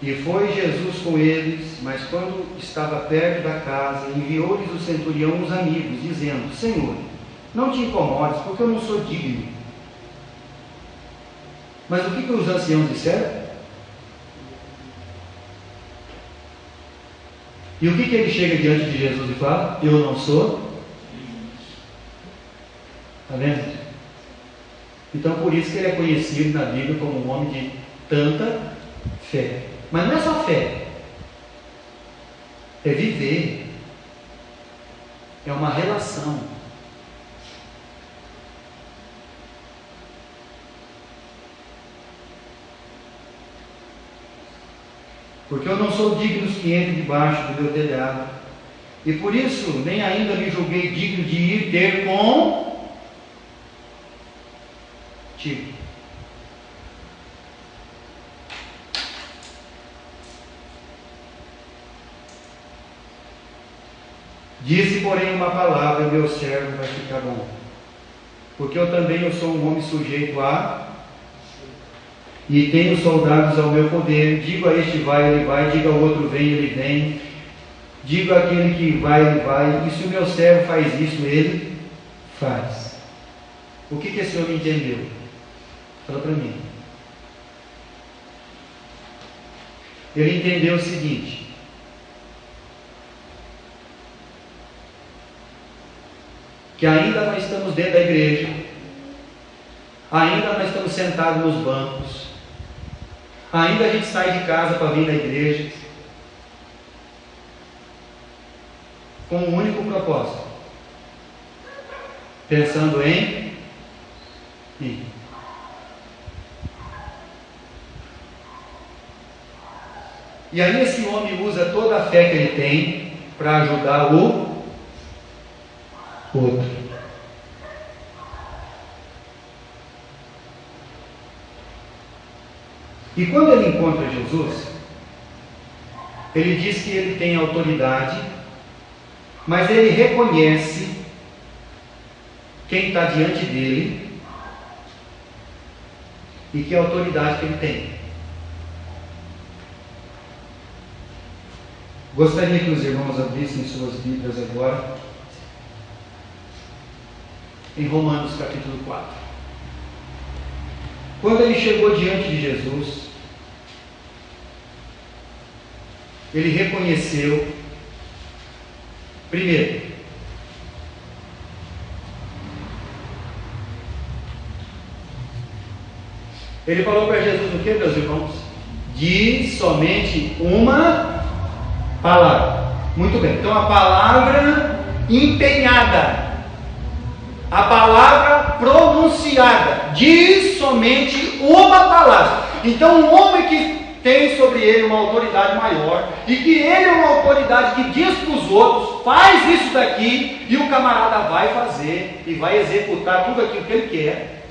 E foi Jesus com eles, mas quando estava perto da casa, enviou-lhes o centurião uns amigos, dizendo: Senhor, não te incomodes, porque eu não sou digno. Mas o que os anciãos disseram? E o que ele chega diante de Jesus e fala? Eu não sou. Está vendo? Então por isso que ele é conhecido na Bíblia como um homem de tanta fé. Mas não é só fé, é viver, é uma relação. Porque eu não sou digno que entre debaixo do meu telhado, e por isso nem ainda me julguei digno de ir ter contigo. Disse, porém, uma palavra, meu servo vai ficar bom. porque eu sou um homem sujeito a, e tenho soldados ao meu poder. Digo a este vai, ele vai, digo ao outro vem, ele vem, digo àquele que vai, ele vai, e se o meu servo faz isso, ele faz. O que esse homem entendeu? Fala para mim. Ele entendeu o seguinte: que ainda nós estamos dentro da igreja, ainda nós estamos sentados nos bancos, ainda a gente sai de casa para vir na igreja, com um único propósito, pensando em ir. E aí esse homem usa toda a fé que ele tem para ajudar o outro. E quando ele encontra Jesus, ele diz que ele tem autoridade, mas ele reconhece quem está diante dele e que autoridade que ele tem. Gostaria que os irmãos abrissem suas Bíblias agora em Romanos capítulo 4. Quando ele chegou diante de Jesus, ele reconheceu, primeiro, ele falou para Jesus o que, meus irmãos? Diz somente uma palavra. Muito bem, então a palavra empenhada, a palavra pronunciada, diz somente uma palavra. Então um homem que tem sobre ele uma autoridade maior, e que ele é uma autoridade que diz para os outros, faz isso daqui, e o camarada vai fazer, e vai executar tudo aquilo que ele quer.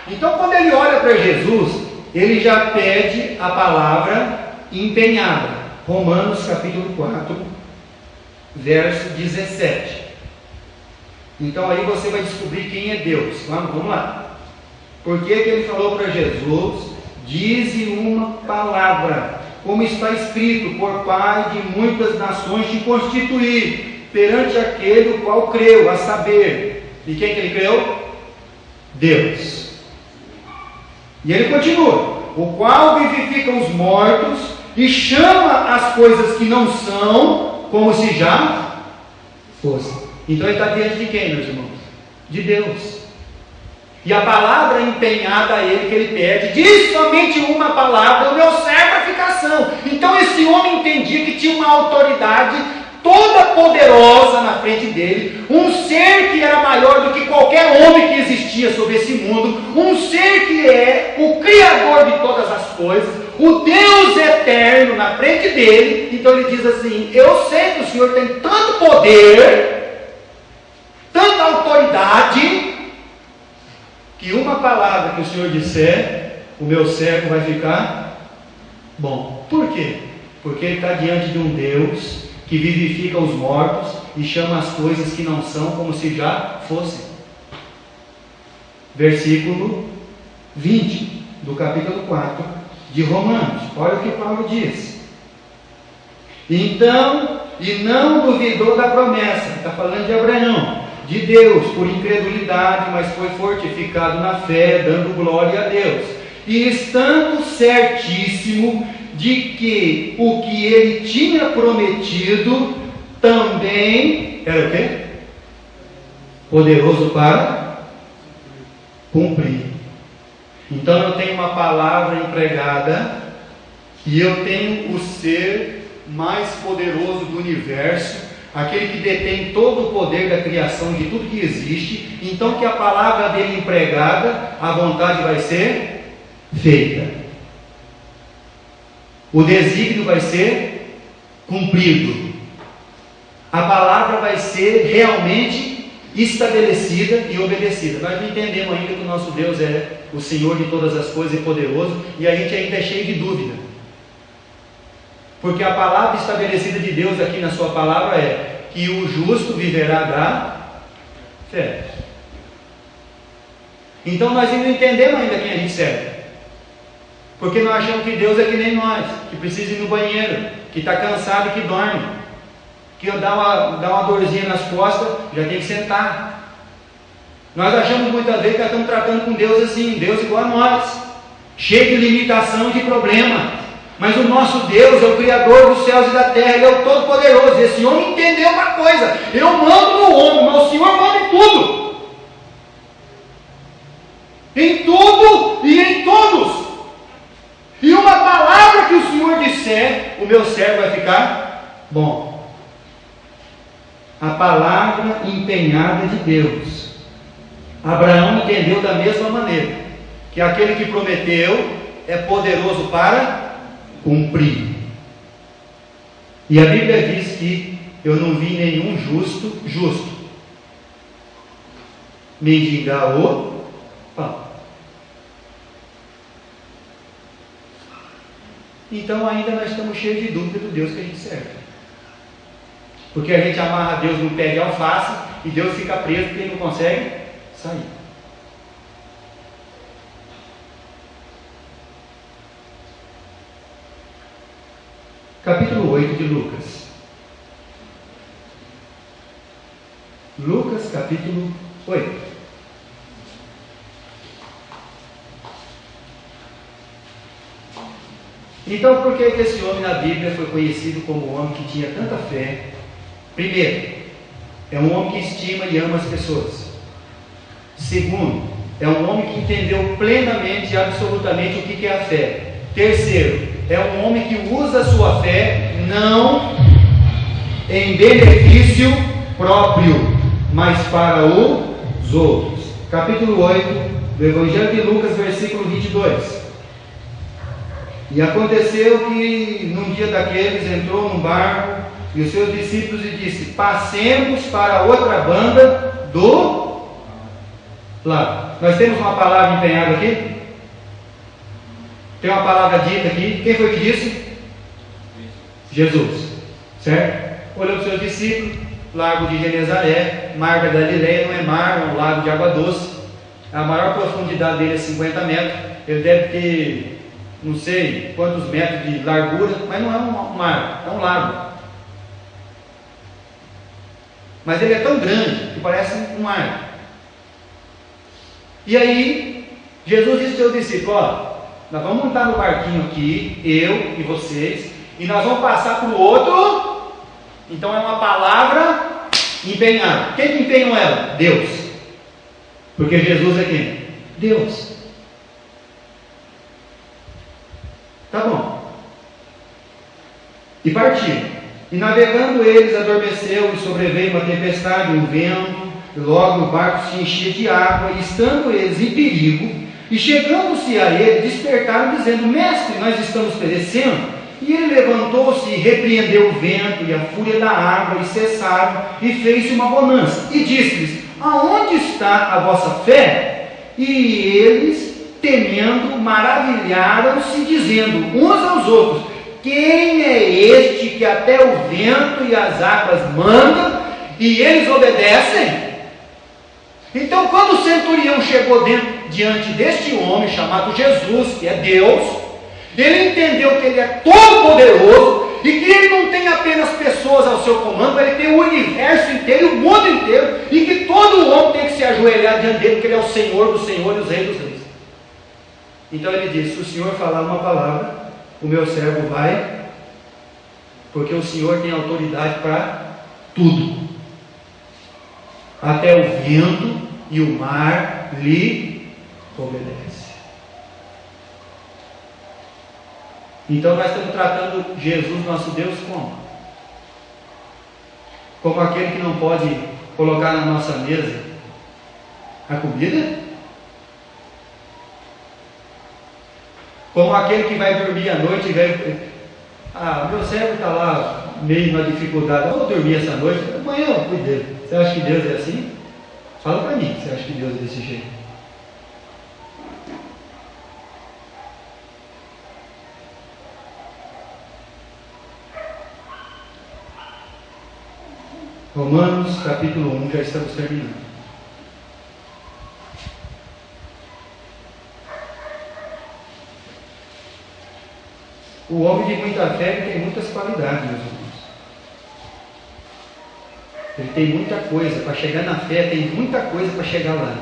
Então quando ele olha para Jesus, ele já pede a palavra empenhada. Romanos capítulo 4, verso 17. Então aí você vai descobrir quem é Deus. Vamos lá. Por que ele falou para Jesus: dize uma palavra, como está escrito, por Pai de muitas nações te constituir, perante aquele o qual creu, a saber. E quem que ele creu? Deus. E ele continua: o qual vivifica os mortos e chama as coisas que não são como se já fossem. Então ele está diante de quem, meus irmãos? De Deus. E a palavra empenhada a ele que ele pede, diz somente uma palavra: o meu servo é eficação. Então esse homem entendia que tinha uma autoridade toda poderosa na frente dele, um ser que era maior do que qualquer homem que existia sobre esse mundo, um ser que é o Criador de todas as coisas, o Deus eterno na frente dele. Então ele diz assim: eu sei que o Senhor tem tanto poder, tanta autoridade, que uma palavra que o Senhor disser, o meu servo vai ficar bom. Por quê? Porque ele está diante de um Deus que vivifica os mortos e chama as coisas que não são como se já fossem. Versículo 20 do capítulo 4 de Romanos. Olha o que Paulo diz. Então, e não duvidou da promessa, está falando de Abraão, de Deus, por incredulidade, mas foi fortificado na fé, dando glória a Deus, e estando certíssimo de que o que ele tinha prometido também era o quê? Poderoso para cumprir. Então eu tenho uma palavra empregada, e eu tenho o ser mais poderoso do universo, aquele que detém todo o poder da criação de tudo que existe. Então que a palavra dele empregada, a vontade vai ser feita, o desígnio vai ser cumprido, a palavra vai ser realmente estabelecida e obedecida. Nós não entendemos ainda que o nosso Deus é o Senhor de todas as coisas e poderoso, e a gente ainda é cheio de dúvida, porque a palavra estabelecida de Deus aqui na sua palavra é que o justo viverá da fé. Então nós não entendemos ainda quem a gente serve. Porque nós achamos que Deus é que nem nós, que precisa ir no banheiro, que está cansado e que dorme, que dá uma dorzinha nas costas, já tem que sentar. Nós achamos muitas vezes que nós estamos tratando com Deus assim, Deus igual a nós, cheio de limitação e de problema. Mas o nosso Deus é o Criador dos céus e da terra, Ele é o Todo-Poderoso. E esse homem entendeu uma coisa: eu mando no homem, mas o Senhor manda em tudo. Em tudo e em todos. E uma palavra que o Senhor disser, o meu servo vai ficar bom. A palavra empenhada de Deus. Abraão entendeu da mesma maneira, que aquele que prometeu é poderoso para cumprir. E a Bíblia diz que eu não vi nenhum justo mendigar o pão. Então ainda nós estamos cheios de dúvida do Deus que a gente serve. Porque a gente amarra Deus no pé de alface e Deus fica preso porque ele não consegue sair. Capítulo 8 de Lucas. Lucas capítulo 8. Então, por que esse homem na Bíblia foi conhecido como um homem que tinha tanta fé? Primeiro, é um homem que estima e ama as pessoas. Segundo, é um homem que entendeu plenamente e absolutamente o que é a fé. Terceiro, é um homem que usa a sua fé não em benefício próprio, mas para os outros. Capítulo 8 do Evangelho de Lucas, versículo 22. E aconteceu que num dia daqueles entrou num barco e os seus discípulos lhe disse: passemos para outra banda do lado. Nós temos uma palavra empenhada aqui? Tem uma palavra dita aqui. Quem foi que disse? Jesus. Certo? Olhou para os seus discípulos: lago de Genezaré, mar da Galileia, não é mar, é um lago de água doce. A maior profundidade dele é 50 metros. Ele deve ter não sei quantos metros de largura, mas não é um mar, é um lago. Mas ele é tão grande que parece um mar. E aí, Jesus disse aos seus discípulos: ó, nós vamos montar no barquinho aqui, eu e vocês, e nós vamos passar para o outro. Então é uma palavra empenhada. Quem que empenhou ela? Deus. Porque Jesus é quem? Deus. Tá bom. E partiram. E navegando eles, adormeceu e sobreveio uma tempestade, um vento, e logo o barco se enchia de água, e estando eles em perigo, e chegando-se a ele, despertaram, dizendo: mestre, nós estamos perecendo. E ele levantou-se e repreendeu o vento e a fúria da água, e cessaram, e fez uma bonança. E disse-lhes: aonde está a vossa fé? E eles, temendo, maravilharam-se, dizendo uns aos outros: quem é este que até o vento e as águas manda, e eles obedecem? Então, quando o centurião chegou diante deste homem chamado Jesus, que é Deus, ele entendeu que ele é todo poderoso e que ele não tem apenas pessoas ao seu comando, ele tem o universo inteiro, o mundo inteiro, e que todo homem tem que se ajoelhar diante dele, porque ele é o Senhor dos senhores e os reis dos reis. Então ele disse: se o Senhor falar uma palavra, o meu servo vai, porque o Senhor tem autoridade para tudo. Até o vento e o mar lhe obedecem. Então nós estamos tratando Jesus, nosso Deus, como? Como aquele que não pode colocar na nossa mesa a comida? Como aquele que vai dormir à noite e vai... meu servo está lá meio na dificuldade, eu vou dormir essa noite, amanhã eu cuido dele. Você acha que Deus é assim? Fala para mim, você acha que Deus é desse jeito? Romanos capítulo 1, já estamos terminando. O homem de muita fé ele tem muitas qualidades, meus irmãos. Ele tem muita coisa para chegar na fé, tem muita coisa para chegar lá.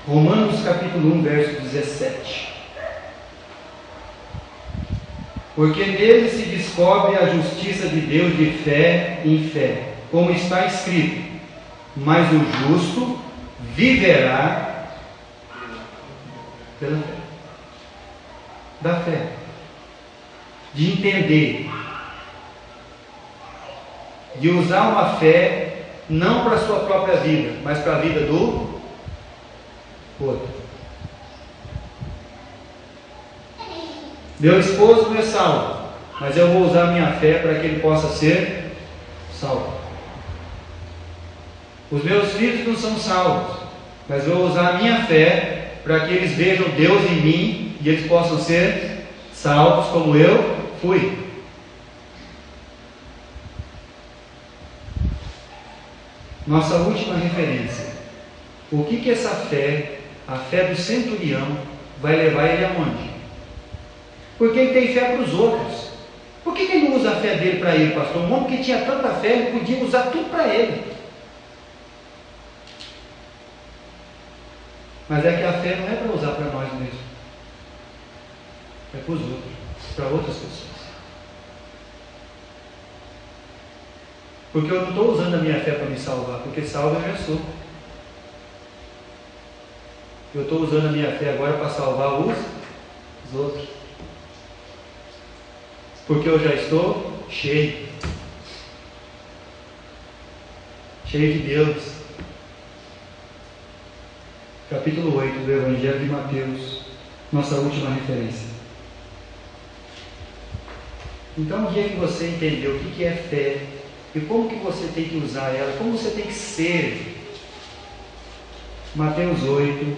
Romanos capítulo 1, verso 17. Porque nele se descobre a justiça de Deus de fé em fé, como está escrito: mas o justo viverá pela fé. Da fé. De entender. De usar uma fé não para a sua própria vida, mas para a vida do outro. Meu esposo não é salvo, mas eu vou usar minha fé para que ele possa ser salvo. Os meus filhos não são salvos, mas eu vou usar a minha fé para que eles vejam Deus em mim e eles possam ser salvos como eu fui. Nossa última referência. O que essa fé, a fé do centurião, vai levar ele aonde? Porque ele tem fé para os outros. Por que ele não usa a fé dele para ele, pastor? Um homem que tinha tanta fé, ele podia usar tudo para ele. Mas é que a fé não é para usar para nós mesmos. É para os outros, para outras pessoas. Porque eu não estou usando a minha fé para me salvar, porque salvo eu já sou. Eu estou usando a minha fé agora para salvar os outros. Porque eu já estou cheio. Cheio de Deus. Capítulo 8 do Evangelho de Mateus, nossa última referência. Então, o dia que você entendeu o que é fé e como que você tem que usar ela, como você tem que ser, Mateus 8,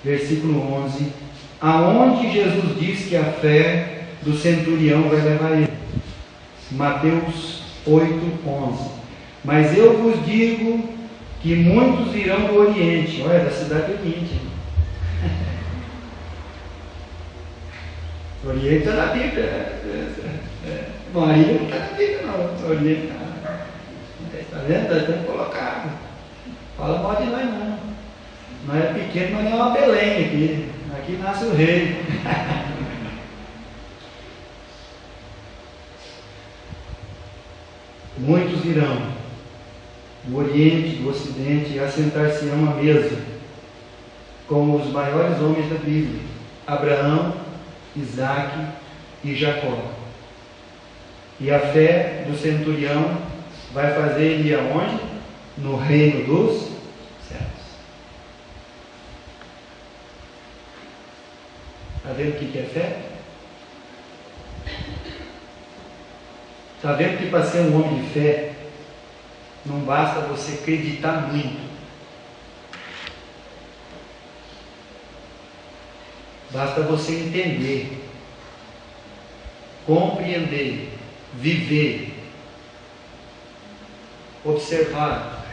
versículo 11, aonde Jesus diz que a fé do centurião vai levar ele. Mateus 8, 11. Mas eu vos digo que muitos virão do Oriente, olha, da cidade do Oriente. O Oriente está na Bíblia. Maria não está na Bíblia, não. O Oriente está vendo? Está tendo colocado. Fala mal de nós, não. Nós é pequeno, mas não é uma Belém aqui. Aqui nasce o rei. Muitos virão do Oriente, do Ocidente, e assentar-se-ão à mesa com os maiores homens da Bíblia: Abraão, Isaque e Jacó. E a fé do centurião vai fazer ele ir aonde? No reino dos céus. Está vendo o que é fé? Está vendo que para ser um homem de fé, não basta você acreditar muito. Basta você entender, compreender, viver, observar,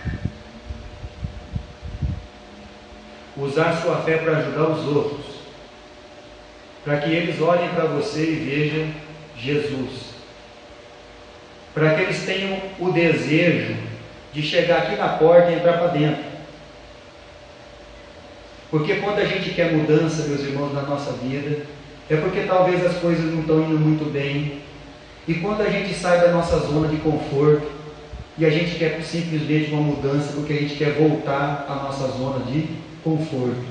usar sua fé para ajudar os outros, para que eles olhem para você e vejam Jesus, para que eles tenham o desejo de chegar aqui na porta e entrar para dentro. Porque quando a gente quer mudança, meus irmãos, na nossa vida, é porque talvez as coisas não estão indo muito bem. E quando a gente sai da nossa zona de conforto e a gente quer simplesmente uma mudança, porque a gente quer voltar à nossa zona de conforto.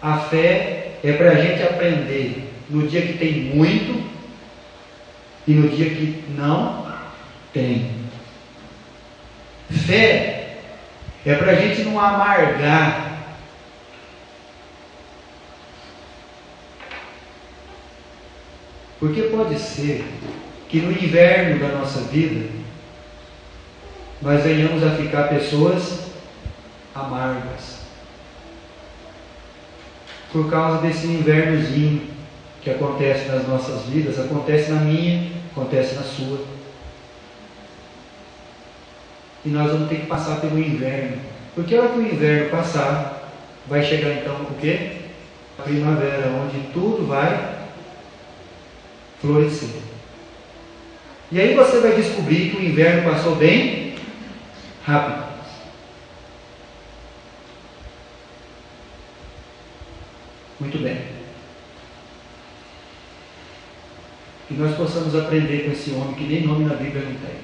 A fé é para a gente aprender no dia que tem muito e no dia que não tem. Fé é para a gente não amargar. Porque pode ser que no inverno da nossa vida nós venhamos a ficar pessoas amargas. Por causa desse invernozinho que acontece nas nossas vidas, acontece na minha, acontece na sua. E nós vamos ter que passar pelo inverno Porque a hora que o inverno passar, vai chegar então o quê? A primavera, onde tudo vai florescer. E aí você vai descobrir que o inverno passou bem rápido. Muito bem. Que nós possamos aprender com esse homem que nem nome na Bíblia não tem.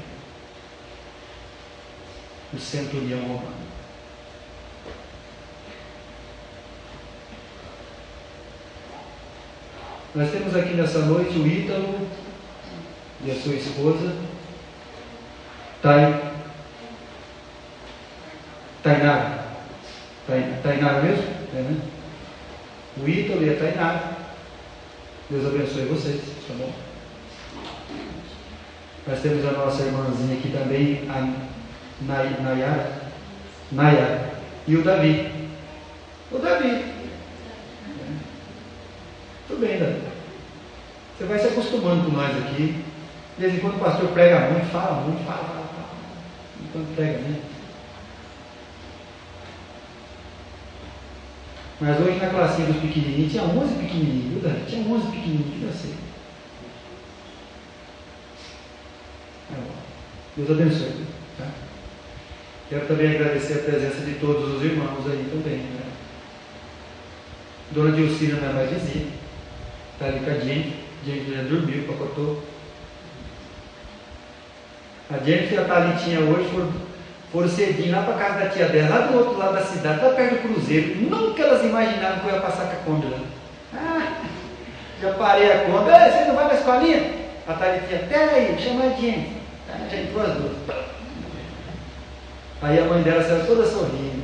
O centurião romano. Nós temos aqui nessa noite o Ítalo e a sua esposa, Tainara. Tainara mesmo? É, né? O Ítalo e a Tainara. Deus abençoe vocês, tá bom? Nós temos a nossa irmãzinha aqui também, a Nayara. E o Davi. Tudo bem, Davi. Você vai se acostumando com nós aqui. De vez em quando o pastor prega muito, fala. Enquanto prega mesmo. Mas hoje na classinha dos pequenininhos, tinha 11 pequenininhos, viu, Davi? Tinha 11 pequenininhos, que eu sei. Deus abençoe. Tá? Quero também agradecer a presença de todos os irmãos aí também. Né? Dona Dilcina não é mais visita. Está ali com a Jennifer. Jennifer já dormiu, pacotou. A Jennifer e a Thalitinha hoje foram cedinho lá para casa da tia dela, lá do outro lado da cidade, lá perto do Cruzeiro. Nunca elas imaginavam que eu ia passar com a Kombi lá. Já parei a Kombi. Você não vai para a escolinha? A Thalitinha, pera aí, chama a Jennifer. Já entrou as duas. Aí a mãe dela saiu toda sorrindo.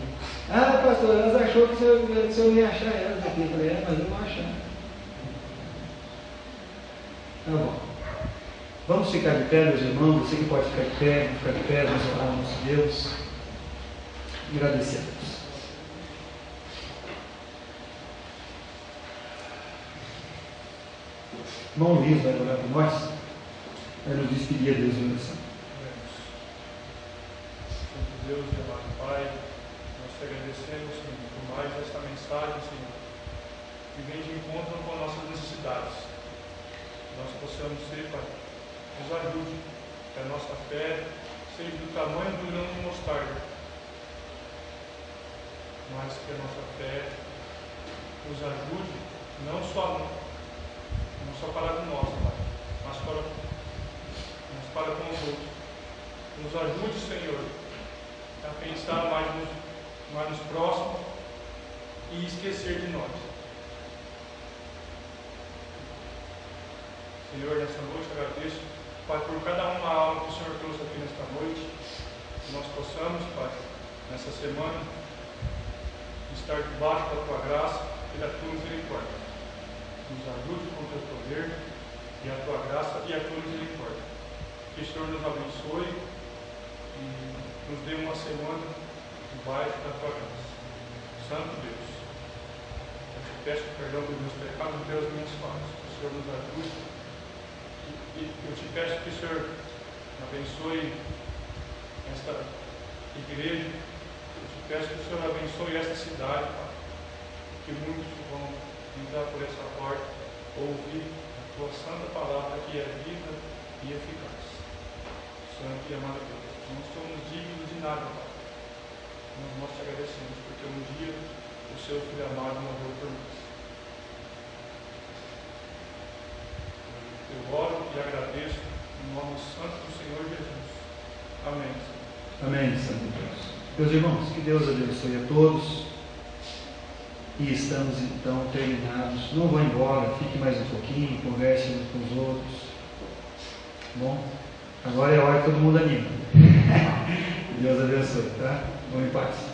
Pastor, elas achou que o senhor ia achar elas aqui. Eu falei, mas eu vou achar. Tá bom. Vamos ficar de pé, meus irmãos. Você que pode ficar de pé, vamos orar ao nosso Deus. Agradecer a Deus. Irmão Luiz vai orar por nós. Vai nos despedir a Deus em oração. Deus e amado Pai, nós te agradecemos, Senhor, por mais esta mensagem, Senhor, que vem de encontro com as nossas necessidades. Nós possamos ser, Pai, nos ajude, que a nossa fé seja do tamanho do grão de mostarda, mas que a nossa fé nos ajude, não só para nós, Pai, mas para com os outros. Nos ajude, Senhor, a pensar mais nos próximos e esquecer de nós. Senhor, nessa noite agradeço, Pai, por cada uma alma que o Senhor trouxe aqui nesta noite, que nós possamos, Pai, nessa semana, estar debaixo da Tua graça e da Tua misericórdia. Nos ajude com o Teu poder e a Tua graça e a Tua misericórdia. Que o Senhor nos abençoe e nos dê uma semana debaixo da Tua graça. Santo Deus, eu te peço perdão pelos meus pecados, Deus, minhas falhas. Que o Senhor nos ajude. E eu te peço que o Senhor abençoe esta igreja. Eu te peço que o Senhor abençoe esta cidade, Pai. Que muitos vão entrar por essa porta, ouvir a Tua santa palavra que é viva e eficaz. Santo e amado Deus, não somos dignos de nada, Pai. Mas nós te agradecemos, porque um dia o Seu Filho amado morreu por nós. Eu oro e agradeço em nome santo do Senhor Jesus. Amém. Amém, Santo Deus. Meus irmãos, que Deus abençoe a todos. E estamos então terminados. Não vão embora, fique mais um pouquinho, converse uns com os outros. Bom, agora é a hora que todo mundo anima. Deus abençoe, tá? Vamos em paz.